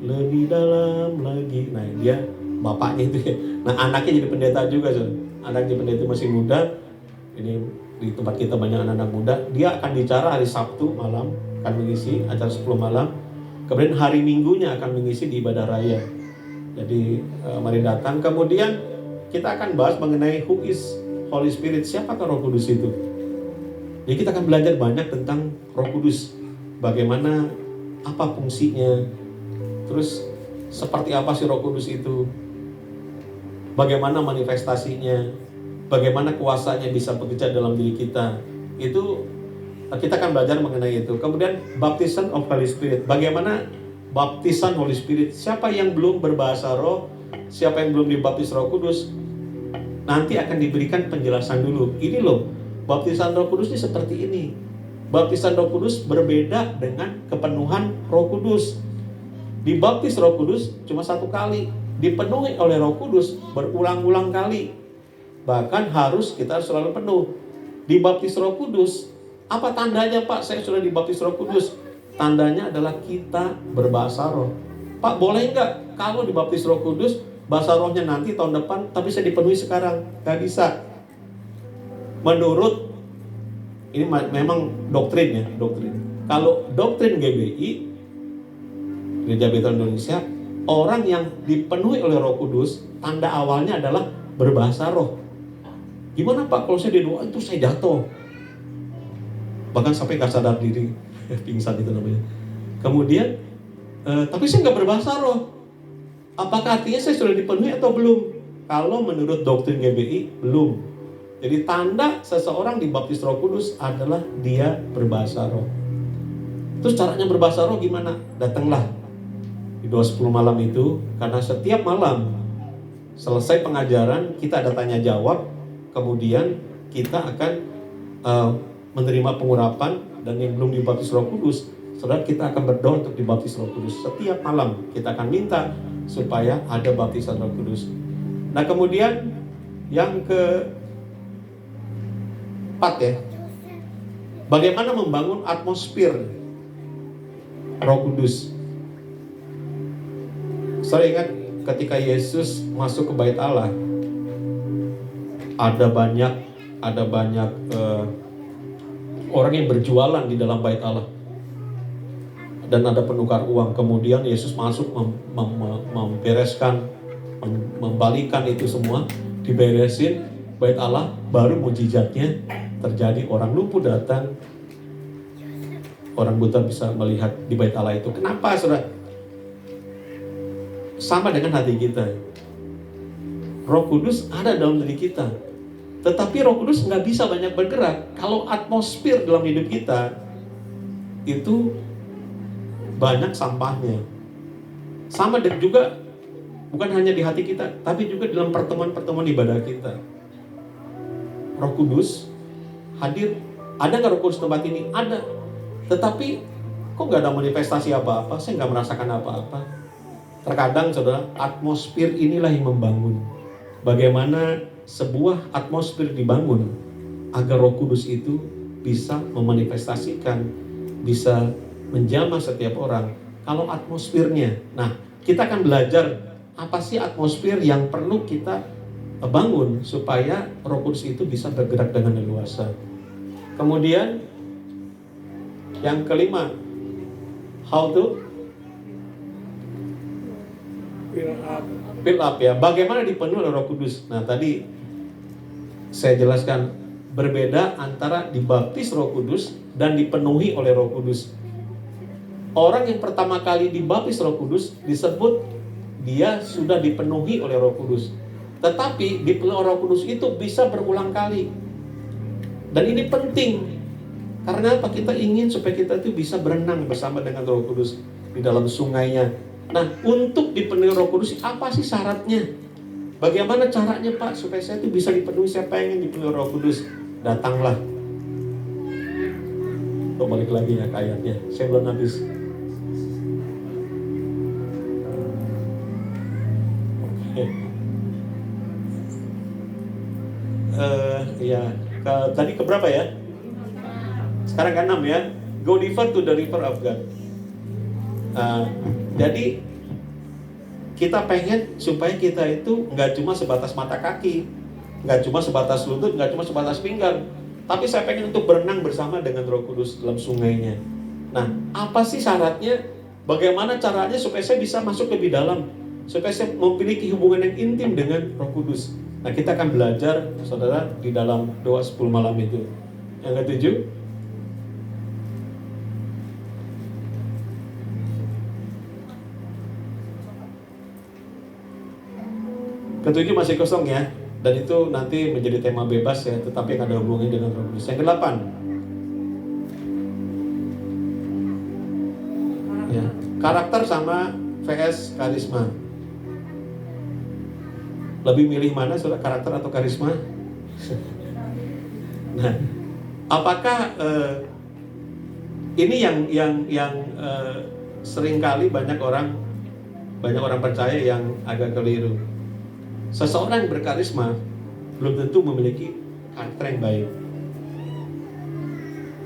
lebih dalam lagi. Nah dia bapaknya itu ya. Nah anaknya jadi pendeta juga saudara. Anaknya pendeta masih muda. Ini di tempat kita banyak anak-anak muda. Dia akan bicara hari Sabtu malam, akan mengisi acara 10 malam. Kemudian hari Minggunya akan mengisi di ibadah raya. Jadi mari datang. Kemudian kita akan bahas mengenai who is Holy Spirit. Siapakah Roh Kudus itu? Jadi kita akan belajar banyak tentang Roh Kudus. Bagaimana, apa fungsinya, terus seperti apa sih Roh Kudus itu, bagaimana manifestasinya, bagaimana kuasanya bisa bekerja dalam diri kita. Itu kita akan belajar mengenai itu. Kemudian baptisan of Holy Spirit, bagaimana baptisan Holy Spirit. Siapa yang belum berbahasa roh, siapa yang belum dibaptis Roh Kudus, nanti akan diberikan penjelasan dulu. Ini loh, baptisan Roh Kudus ini seperti ini. Baptisan Roh Kudus berbeda dengan kepenuhan Roh Kudus. Dibaptis Roh Kudus cuma 1 kali. dipenuhi oleh Roh Kudus berulang-ulang kali. Bahkan kita selalu penuh. Dibaptis Roh Kudus, apa tandanya Pak? Saya sudah dibaptis Roh Kudus. Tandanya adalah kita berbahasa roh. Pak, boleh nggak kalau dibaptis Roh Kudus, bahasa rohnya nanti tahun depan, tapi saya dipenuhi sekarang? Nggak bisa. Menurut, ini memang doktrin ya, doktrin. Kalau doktrin GBI, Gereja Bethel Indonesia, orang yang dipenuhi oleh Roh Kudus, tanda awalnya adalah berbahasa roh. Gimana Pak kalau saya didoa itu saya jatuh? Bahkan sampai gak sadar diri, pingsan itu namanya. Kemudian, tapi saya nggak berbahasa roh. Apakah artinya saya sudah dipenuhi atau belum? Kalau menurut doktrin GBI, belum. Jadi tanda seseorang dibaptis Roh Kudus adalah dia berbahasa roh. Terus caranya berbahasa roh gimana? Datanglah di 2:10 malam itu, karena setiap malam selesai pengajaran kita ada tanya jawab, kemudian kita akan menerima pengurapan, dan yang belum dibaptis Roh Kudus, saudara, kita akan berdoa untuk dibaptis Roh Kudus. Setiap malam kita akan minta supaya ada baptisan Roh Kudus. Nah, kemudian yang keempat ya, bagaimana membangun atmosfer Roh Kudus. Saya ingat ketika Yesus masuk ke Bait Allah, ada banyak orang yang berjualan di dalam Bait Allah, dan ada penukar uang. Kemudian Yesus masuk membereskan, membalikan itu semua, diberesin Bait Allah, baru mujizatnya terjadi. Orang lumpuh datang, orang buta bisa melihat di Bait Allah itu. Kenapa, saudara? Sama dengan hati kita. Roh Kudus ada dalam diri kita, tetapi Roh Kudus nggak bisa banyak bergerak kalau atmosfer dalam hidup kita itu banyak sampahnya. Sama dan juga bukan hanya di hati kita, tapi juga dalam pertemuan-pertemuan ibadah kita. Roh Kudus hadir. Ada nggak Roh Kudus tempat ini? Ada. Tetapi kok nggak ada manifestasi apa-apa? Saya nggak merasakan apa-apa. Terkadang, saudara, atmosfer inilah yang membangun. Bagaimana sebuah atmosfer dibangun agar Roh Kudus itu bisa memanifestasikan, bisa menjamah setiap orang. Kalau atmosfernya, nah kita akan belajar apa sih atmosfer yang perlu kita bangun supaya Roh Kudus itu bisa bergerak dengan leluasa. Kemudian yang kelima, how to fill up ya. Bagaimana dipenuhi oleh Roh Kudus? Nah, tadi saya jelaskan berbeda antara dibaptis Roh Kudus dan dipenuhi oleh Roh Kudus. Orang yang pertama kali dibaptis Roh Kudus disebut dia sudah dipenuhi oleh Roh Kudus. Tetapi dipenuhi oleh Roh Kudus itu bisa berulang kali. Dan ini penting. Karena apa? Kita ingin supaya kita itu bisa berenang bersama dengan Roh Kudus di dalam sungainya. Nah, untuk dipenuhi Roh Kudus, apa sih syaratnya? Bagaimana caranya Pak supaya saya itu bisa dipenuhi? Saya pengen dipenuhi Roh Kudus. Datanglah. Balik lagi ya ke ayatnya. Saya belum habis. Tadi ke berapa ya? Sekarang ke 6 ya. Go deeper to the river of God. Jadi kita pengen supaya kita itu nggak cuma sebatas mata kaki, nggak cuma sebatas lutut, nggak cuma sebatas pinggang, tapi saya pengen untuk berenang bersama dengan Roh Kudus dalam sungainya. Nah, apa sih syaratnya? Bagaimana caranya supaya saya bisa masuk lebih dalam, supaya saya memiliki hubungan yang intim dengan Roh Kudus? Nah, kita akan belajar, saudara, di dalam doa 10 malam itu. Yang ketujuh, ketujuh masih kosong ya, dan itu nanti menjadi tema bebas ya, tetapi yang ada hubungannya dengan Roh Kudus. Yang ke-8, ya, karakter sama vs karisma. Lebih milih mana, saudara, karakter atau karisma? Nah, apakah ini yang seringkali banyak orang banyak orang percaya yang agak keliru. Seseorang yang berkarisma belum tentu memiliki karakter yang baik.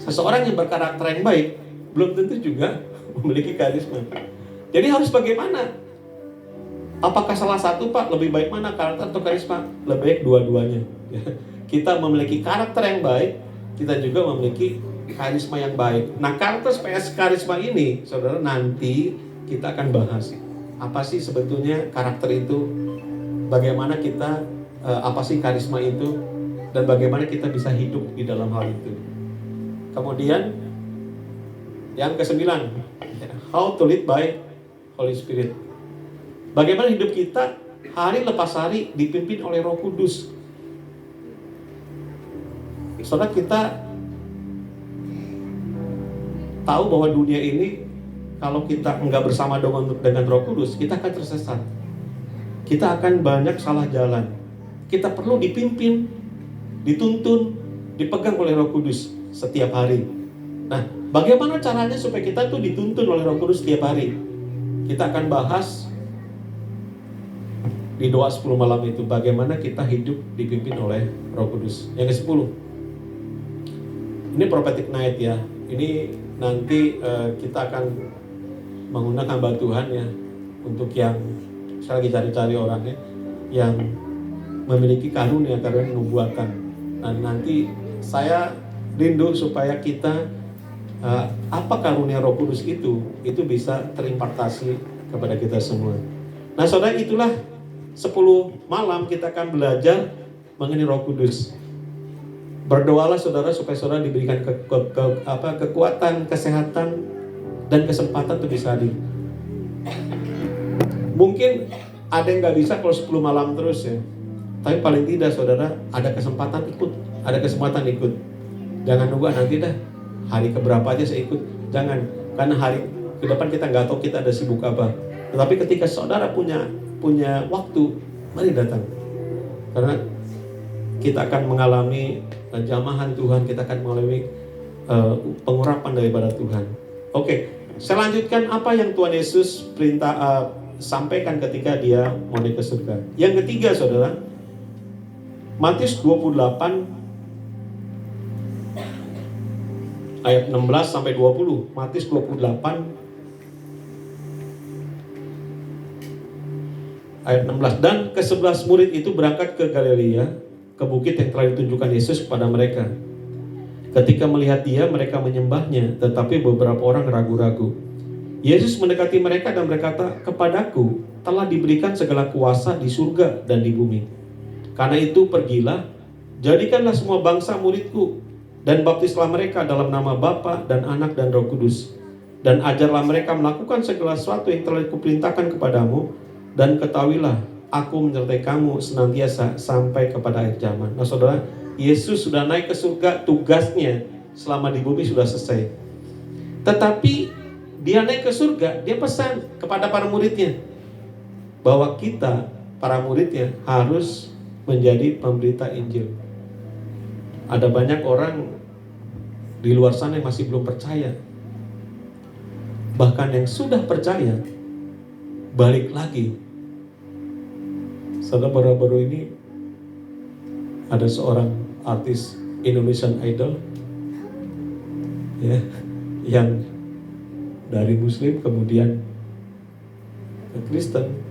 Seseorang yang berkarakter yang baik belum tentu juga memiliki karisma. Jadi harus bagaimana? Apakah salah satu, Pak, lebih baik mana, karakter atau karisma? Lebih baik dua-duanya. Kita memiliki karakter yang baik, kita juga memiliki karisma yang baik. Nah, karakter vs karisma ini, saudara, nanti kita akan bahas. Apa sih sebetulnya karakter itu? Bagaimana kita, apa sih karisma itu? Dan bagaimana kita bisa hidup di dalam hal itu. Kemudian, yang ke-9, how to lead by Holy Spirit. Bagaimana hidup kita hari lepas hari dipimpin oleh Roh Kudus. Saudara, kita tahu bahwa dunia ini kalau kita enggak bersama dengan Roh Kudus, kita akan tersesat. Kita akan banyak salah jalan. Kita perlu dipimpin, dituntun, dipegang oleh Roh Kudus setiap hari. Nah, bagaimana caranya supaya kita tuh dituntun oleh Roh Kudus setiap hari? Kita akan bahas di doa 10 malam itu, bagaimana kita hidup dipimpin oleh Roh Kudus. Yang ke-10, ini prophetic night ya. Ini nanti kita akan menggunakan hamba Tuhan ya, untuk yang saya lagi cari-cari orangnya yang memiliki karunia nubuatan. Nah, nanti saya rindu supaya kita apa karunia Roh Kudus itu bisa terimpartasi kepada kita semua. Nah, saudara, itulah 10 malam kita akan belajar mengenai Roh Kudus. Berdoalah saudara supaya saudara diberikan kekuatan, kesehatan, dan kesempatan untuk bisa hadir. Mungkin ada yang gak bisa kalau 10 malam terus ya. Tapi paling tidak saudara ada kesempatan ikut. Jangan nunggu nanti dah hari keberapa aja saya ikut. Jangan, karena hari ke depan kita gak tahu kita ada sibuk apa. Tetapi ketika saudara punya waktu, mari datang. Karena kita akan mengalami jamahan Tuhan, kita akan mengalami pengurapan daripada Tuhan. Oke, saya lanjutkan apa yang Tuhan Yesus sampaikan ketika dia mau naik ke surga. Yang ketiga saudara, Matius 28 ayat 16 sampai 20. Matius 28 ayat 16. Dan ke-11 murid itu berangkat ke Galilea, ke bukit yang telah ditunjukkan Yesus kepada mereka. Ketika melihat dia, mereka menyembahnya, tetapi beberapa orang ragu-ragu. Yesus mendekati mereka dan berkata, "Kepadaku telah diberikan segala kuasa di surga dan di bumi. Karena itu pergilah, jadikanlah semua bangsa muridku, dan baptislah mereka dalam nama Bapa dan Anak dan Roh Kudus. Dan ajarlah mereka melakukan segala sesuatu yang telah kuperintahkan kepadamu, dan ketahuilah, aku menyertai kamu senantiasa sampai kepada akhir zaman." Nah saudara, Yesus sudah naik ke surga, tugasnya selama di bumi sudah selesai. Tetapi dia naik ke surga, dia pesan kepada para muridnya bahwa kita, para muridnya, harus menjadi pemberita Injil. Ada banyak orang di luar sana yang masih belum percaya. Bahkan yang sudah percaya balik lagi. Saudara, baru-baru ini ada seorang artis Indonesian Idol ya, yang dari Muslim kemudian ke Kristen.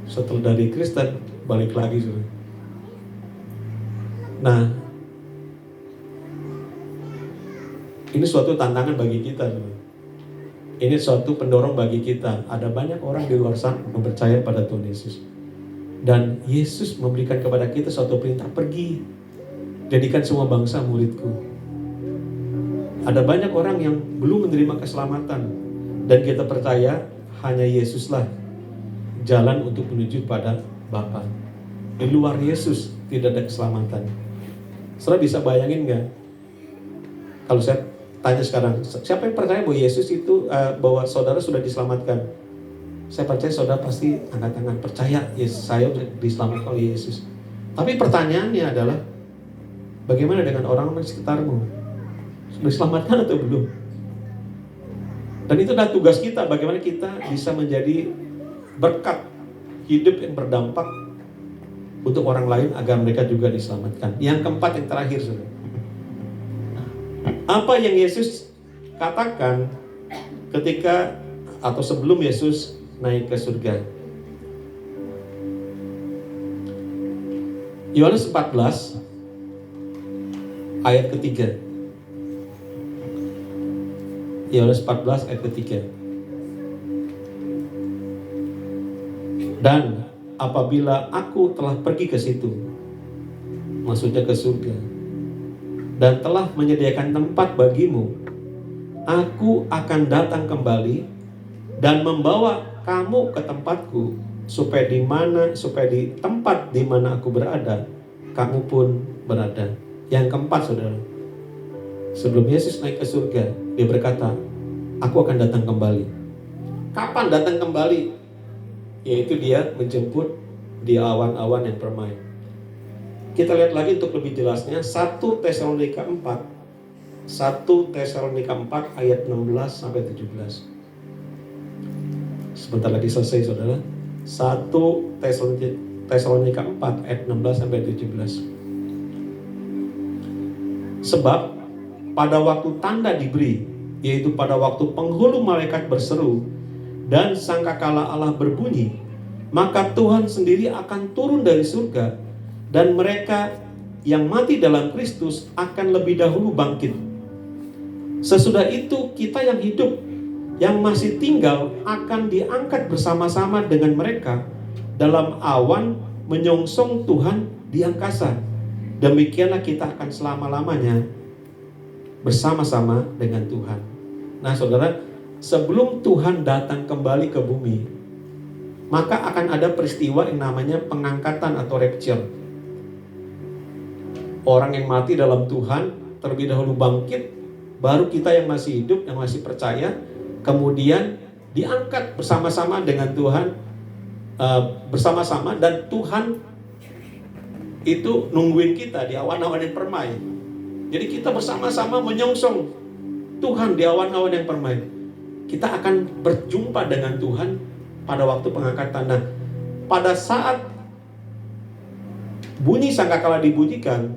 Setelah dari Kristen balik lagi saudara. Nah, ini suatu tantangan bagi kita saudara. Ini suatu pendorong bagi kita. Ada banyak orang di luar sana yang percaya pada Tuhan Yesus. Dan Yesus memberikan kepada kita suatu perintah, pergi, jadikan semua bangsa muridku. Ada banyak orang yang belum menerima keselamatan, dan kita percaya hanya Yesuslah jalan untuk menuju pada Bapa. Di luar Yesus tidak ada keselamatan. Saudara bisa bayangin gak? Kalau saya tanya sekarang, siapa yang percaya bahwa Yesus itu, bahwa saudara sudah diselamatkan? Saya percaya saudara pasti angkat tangan, percaya Yesus, saya diselamatkan oleh Yesus. Tapi pertanyaannya adalah, bagaimana dengan orang-orang di sekitarmu? Sudah diselamatkan atau belum? Dan itu adalah tugas kita, bagaimana kita bisa menjadi berkat hidup yang berdampak untuk orang lain agar mereka juga diselamatkan. Yang keempat, yang terakhir, saudara. Apa yang Yesus katakan ketika atau sebelum Yesus naik ke surga? Yohanes 14 ayat ketiga. Yohanes 14 ayat ketiga. Dan apabila aku telah pergi ke situ, maksudnya ke surga, dan telah menyediakan tempat bagimu, aku akan datang kembali dan membawa kamu ke tempatku, supaya di tempat di mana aku berada, kamu pun berada. Yang keempat, saudara, sebelum Yesus naik ke surga, dia berkata, aku akan datang kembali. Kapan datang kembali? Yaitu dia menjemput di awan-awan yang permai. Kita lihat lagi untuk lebih jelasnya 1 Tesalonika 4 ayat 16 sampai 17. Sebentar lagi selesai, saudara. 1 Tesalonika 4 ayat 16 sampai 17. Sebab pada waktu tanda diberi, yaitu pada waktu penghulu malaikat berseru dan sangkakala Allah berbunyi, maka Tuhan sendiri akan turun dari surga, dan mereka yang mati dalam Kristus akan lebih dahulu bangkit. Sesudah itu kita yang hidup, yang masih tinggal, akan diangkat bersama-sama dengan mereka dalam awan menyongsong Tuhan di angkasa. Demikianlah kita akan selama-lamanya bersama-sama dengan Tuhan. Nah, saudara, sebelum Tuhan datang kembali ke bumi, maka akan ada peristiwa yang namanya pengangkatan atau rapture. Orang yang mati dalam Tuhan terlebih dahulu bangkit, baru kita yang masih hidup, yang masih percaya, kemudian diangkat bersama-sama dengan Tuhan, bersama-sama, dan Tuhan itu nungguin kita di awan-awan yang permai. Jadi kita bersama-sama menyongsong Tuhan di awan-awan yang permai. Kita akan berjumpa dengan Tuhan pada waktu pengangkatan. Nah, pada saat bunyi sangkakala dibunyikan,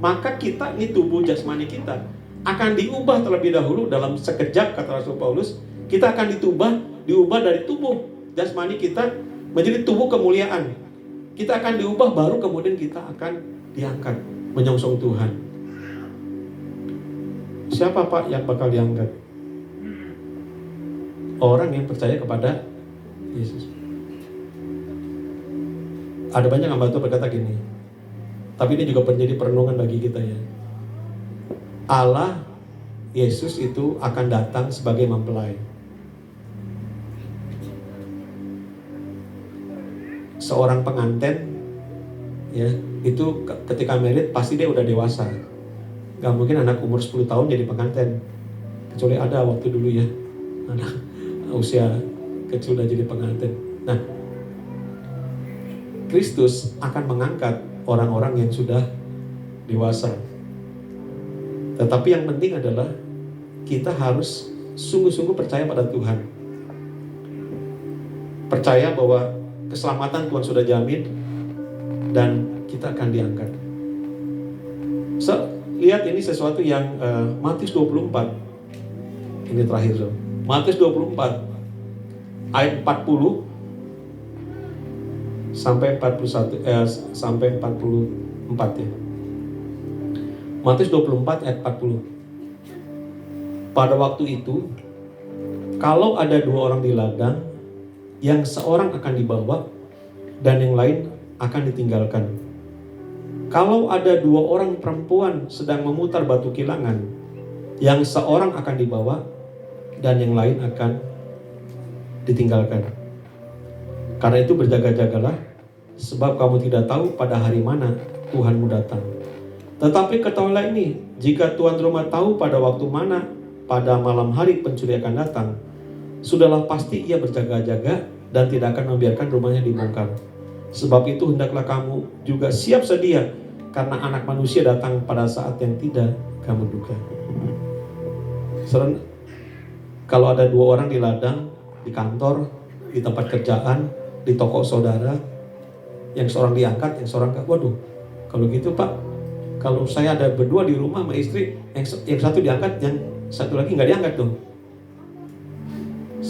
maka kita, ini tubuh jasmani kita, akan diubah terlebih dahulu dalam sekejap, kata Rasul Paulus. Kita akan diubah dari tubuh jasmani kita menjadi tubuh kemuliaan. Kita akan diubah, baru kemudian kita akan diangkat menyongsong Tuhan. Siapa Pak yang bakal diangkat? Orang yang percaya kepada Yesus. Ada banyak hamba Tuhan berkata gini, tapi ini juga menjadi perenungan bagi kita ya. Allah, Yesus itu akan datang sebagai mempelai. Seorang pengantin ya, itu ketika married pasti dia udah dewasa. Gak mungkin anak umur 10 tahun jadi pengantin, kecuali ada waktu dulu ya, anak usia kecil udah jadi pengantin. Nah, Kristus akan mengangkat orang-orang yang sudah dewasa. Tetapi yang penting adalah kita harus sungguh-sungguh percaya pada Tuhan, percaya bahwa keselamatan Tuhan sudah jamin, dan kita akan diangkat. Lihat ini sesuatu yang Matius 24. Ini terakhir, so. Matius 24 ayat 40 sampai 41 sampai 44 ya. Matius 24 ayat 40. Pada waktu itu, kalau ada 2 orang di ladang, yang seorang akan dibawa dan yang lain akan ditinggalkan. Kalau ada 2 orang perempuan sedang memutar batu kilangan, yang seorang akan dibawa dan yang lain akan ditinggalkan. Karena itu berjaga-jagalah, sebab kamu tidak tahu pada hari mana Tuhanmu datang. Tetapi ketahuilah ini, jika tuan rumah tahu pada waktu mana pada malam hari pencuri akan datang, sudahlah pasti ia berjaga-jaga dan tidak akan membiarkan rumahnya dibongkar. Sebab itu hendaklah kamu juga siap sedia, karena anak manusia datang pada saat yang tidak kamu duga. Kalau ada 2 orang di ladang, di kantor, di tempat kerjaan, di toko saudara, yang seorang diangkat, yang seorang enggak. Waduh, kalau gitu Pak, kalau saya ada berdua di rumah sama istri, yang satu diangkat, yang satu lagi nggak diangkat dong.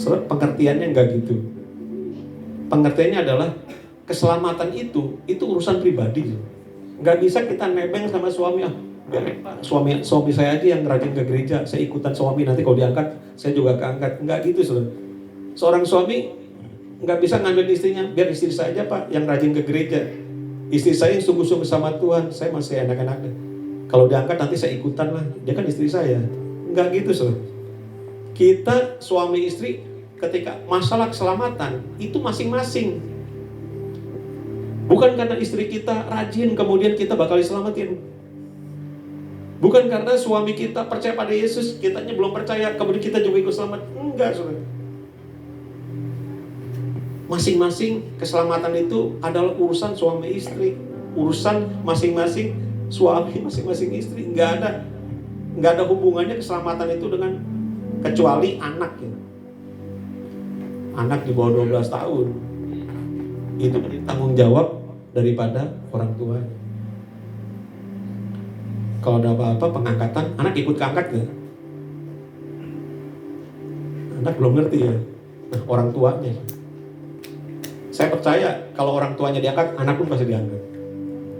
Pengertiannya nggak gitu. Pengertiannya adalah keselamatan itu urusan pribadi. Nggak bisa kita nebeng sama suami, suami saya aja yang rajin ke gereja, saya ikutan suami, nanti kalau diangkat saya juga keangkat. Nggak gitu, saudara. Seorang suami nggak bisa ngambil istrinya, biar istri saya aja Pak yang rajin ke gereja, istri saya yang sungguh-sungguh sama Tuhan, saya masih enak-enak. Kalau diangkat nanti saya ikutan lah, dia kan istri saya. Nggak gitu, saudara. Kita suami istri ketika masalah keselamatan itu masing-masing. Bukan karena istri kita rajin kemudian kita bakal diselamatin. Bukan karena suami kita percaya pada Yesus, kitanya belum percaya kemudian kita juga ikut selamat. Enggak, saudara. Masing-masing keselamatan itu adalah urusan suami istri, urusan masing-masing suami, masing-masing istri. Enggak ada hubungannya keselamatan itu dengan kecuali anak ya. Anak di bawah 12 tahun itu tanggung jawab daripada orang tua. Kalau ada apa-apa pengangkatan, anak ikut keangkat ya. Anak belum ngerti ya. Nah, orang tuanya. Saya percaya kalau orang tuanya diangkat, anak pun pasti diangkat.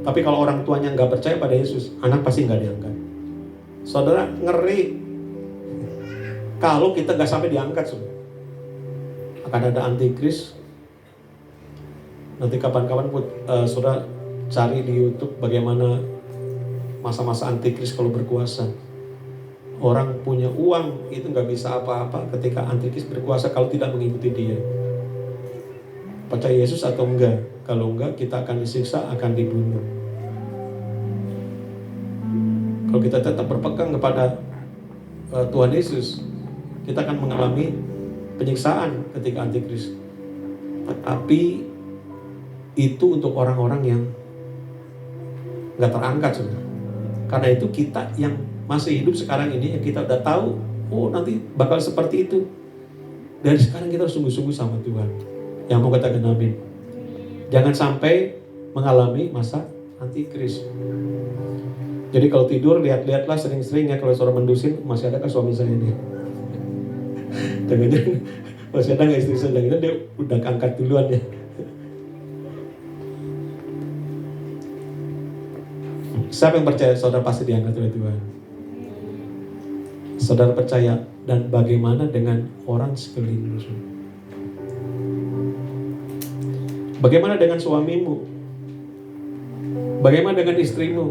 Tapi kalau orang tuanya nggak percaya pada Yesus, anak pasti nggak diangkat. Saudara, ngeri. Kalau kita nggak sampai diangkat, saudara, akan ada antikris. Nanti kapan-kapan saudara cari di YouTube bagaimana masa-masa antikris kalau berkuasa. Orang punya uang itu nggak bisa apa-apa ketika antikris berkuasa kalau tidak mengikuti dia. Percaya Yesus atau enggak? Kalau enggak, kita akan disiksa, akan dibunuh. Kalau kita tetap berpegang kepada Tuhan Yesus, kita akan mengalami penyiksaan ketika antikris. Tetapi itu untuk orang-orang yang nggak terangkat, saudara. Karena itu kita yang masih hidup sekarang ini, yang kita udah tahu, oh nanti bakal seperti itu. Dari sekarang kita harus sungguh-sungguh sama Tuhan. Yang mau katakan amin. Jangan sampai mengalami masa antikris. Jadi kalau tidur lihat-lihatlah sering-sering ya, kalau saudara mendusin, masih ada kan suami saya ini. Jangan-jangan masih ada nggak istri saya? Jangan dia udah angkat duluan ya. Siapa yang percaya saudara pasti diangkat oleh Tuhan? Saudara percaya, dan bagaimana dengan orang sekeliling? Bagaimana dengan suamimu? Bagaimana dengan istrimu?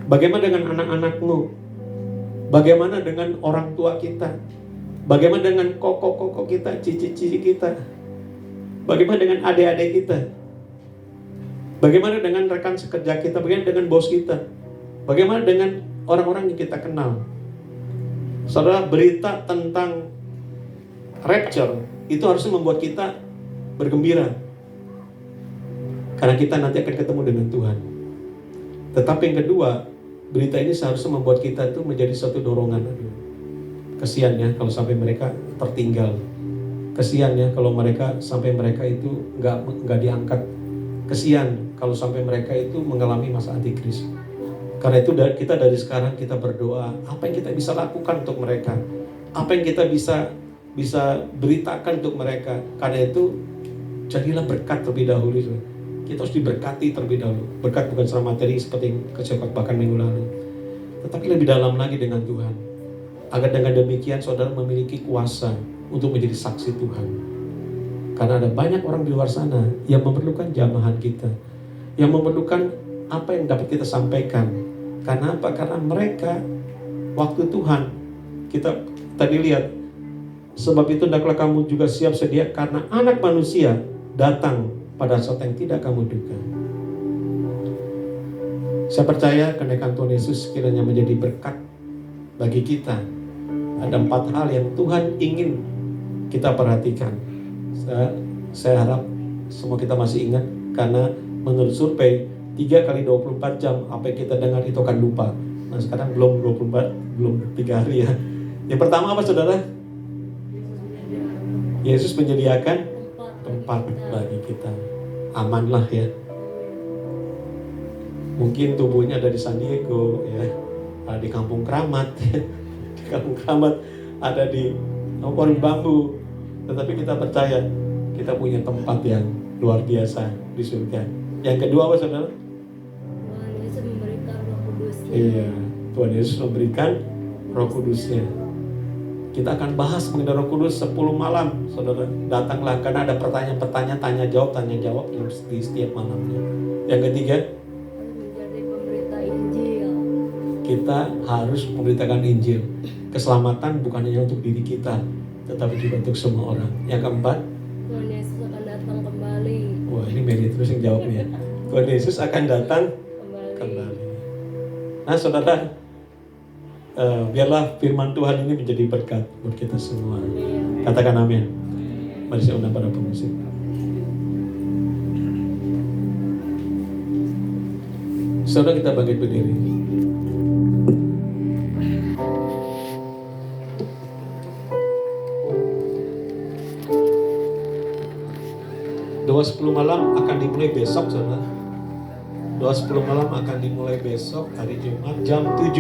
Bagaimana dengan anak-anakmu? Bagaimana dengan orang tua kita? Bagaimana dengan koko-koko kita, cici-cici kita? Bagaimana dengan adik-adik kita? Bagaimana dengan rekan sekerja kita? Bagaimana dengan bos kita? Bagaimana dengan orang-orang yang kita kenal? Saudara, berita tentang rapture itu harusnya membuat kita bergembira. Karena kita nanti akan ketemu dengan Tuhan. Tetapi yang kedua, berita ini seharusnya membuat kita itu menjadi satu dorongan. Kasihan ya kalau sampai mereka tertinggal. Kasihan ya kalau sampai mereka itu nggak diangkat. Kasihan kalau sampai mereka itu mengalami masa antikris. Karena itu kita dari sekarang kita berdoa, apa yang kita bisa lakukan untuk mereka? Apa yang kita bisa beritakan untuk mereka? Karena itu jadilah berkat terlebih dahulu. Kita harus diberkati terlebih dahulu. Berkat bukan secara materi seperti kesepak bahkan minggu lalu, tetapi lebih dalam lagi dengan Tuhan. Agar dengan demikian saudara memiliki kuasa untuk menjadi saksi Tuhan. Karena ada banyak orang di luar sana yang memerlukan jamahan kita, yang memerlukan apa yang dapat kita sampaikan. Karena apa? Karena mereka waktu Tuhan, kita tadi lihat, sebab itu hendaklah kamu juga siap sedia karena anak manusia datang pada saat yang tidak kamu duga. Saya percaya kenaikan Tuhan Yesus kiranya menjadi berkat bagi kita. Ada 4 hal yang Tuhan ingin kita perhatikan. Saya harap semua kita masih ingat, karena menurut survei 3 kali 24 jam apa yang kita dengar itu akan lupa. Nah sekarang belum 3 hari ya. Yang pertama apa saudara? Yesus menyediakan tempat bagi kita. Amanlah ya. Mungkin tubuhnya ada di San Diego ya, ada di Kampung Keramat di Kampung Keramat, ada di Pohon Bambu. Tetapi kita percaya kita punya tempat yang luar biasa di surga. Yang kedua apa saudara? Tuhan Yesus memberikan Roh Kudus. Iya, Tuhan Yesus memberikan Roh Kudusnya. Kita akan bahas mengenai Roh Kudus 10 malam, saudara. Datanglah karena ada pertanyaan-pertanyaan, tanya jawab di setiap malamnya. Yang ketiga, Menjadi pemberita Injil. kita harus memberitakan Injil. Keselamatan bukan hanya untuk diri kita, tetapi juga untuk semua orang. Yang keempat, Tuhan Yesus akan datang kembali. wah ini Mary terus yang jawabnya. Tuhan Yesus akan datang Kembali. kembali. Nah saudara, biarlah firman Tuhan ini menjadi berkat buat kita semua. Katakan amin. Mari saya undang para pemusik. Saudara, kita bangkit berdiri. Doa 10 malam akan dimulai besok, saudara. Doa 10 malam akan dimulai besok hari Jumat jam 7.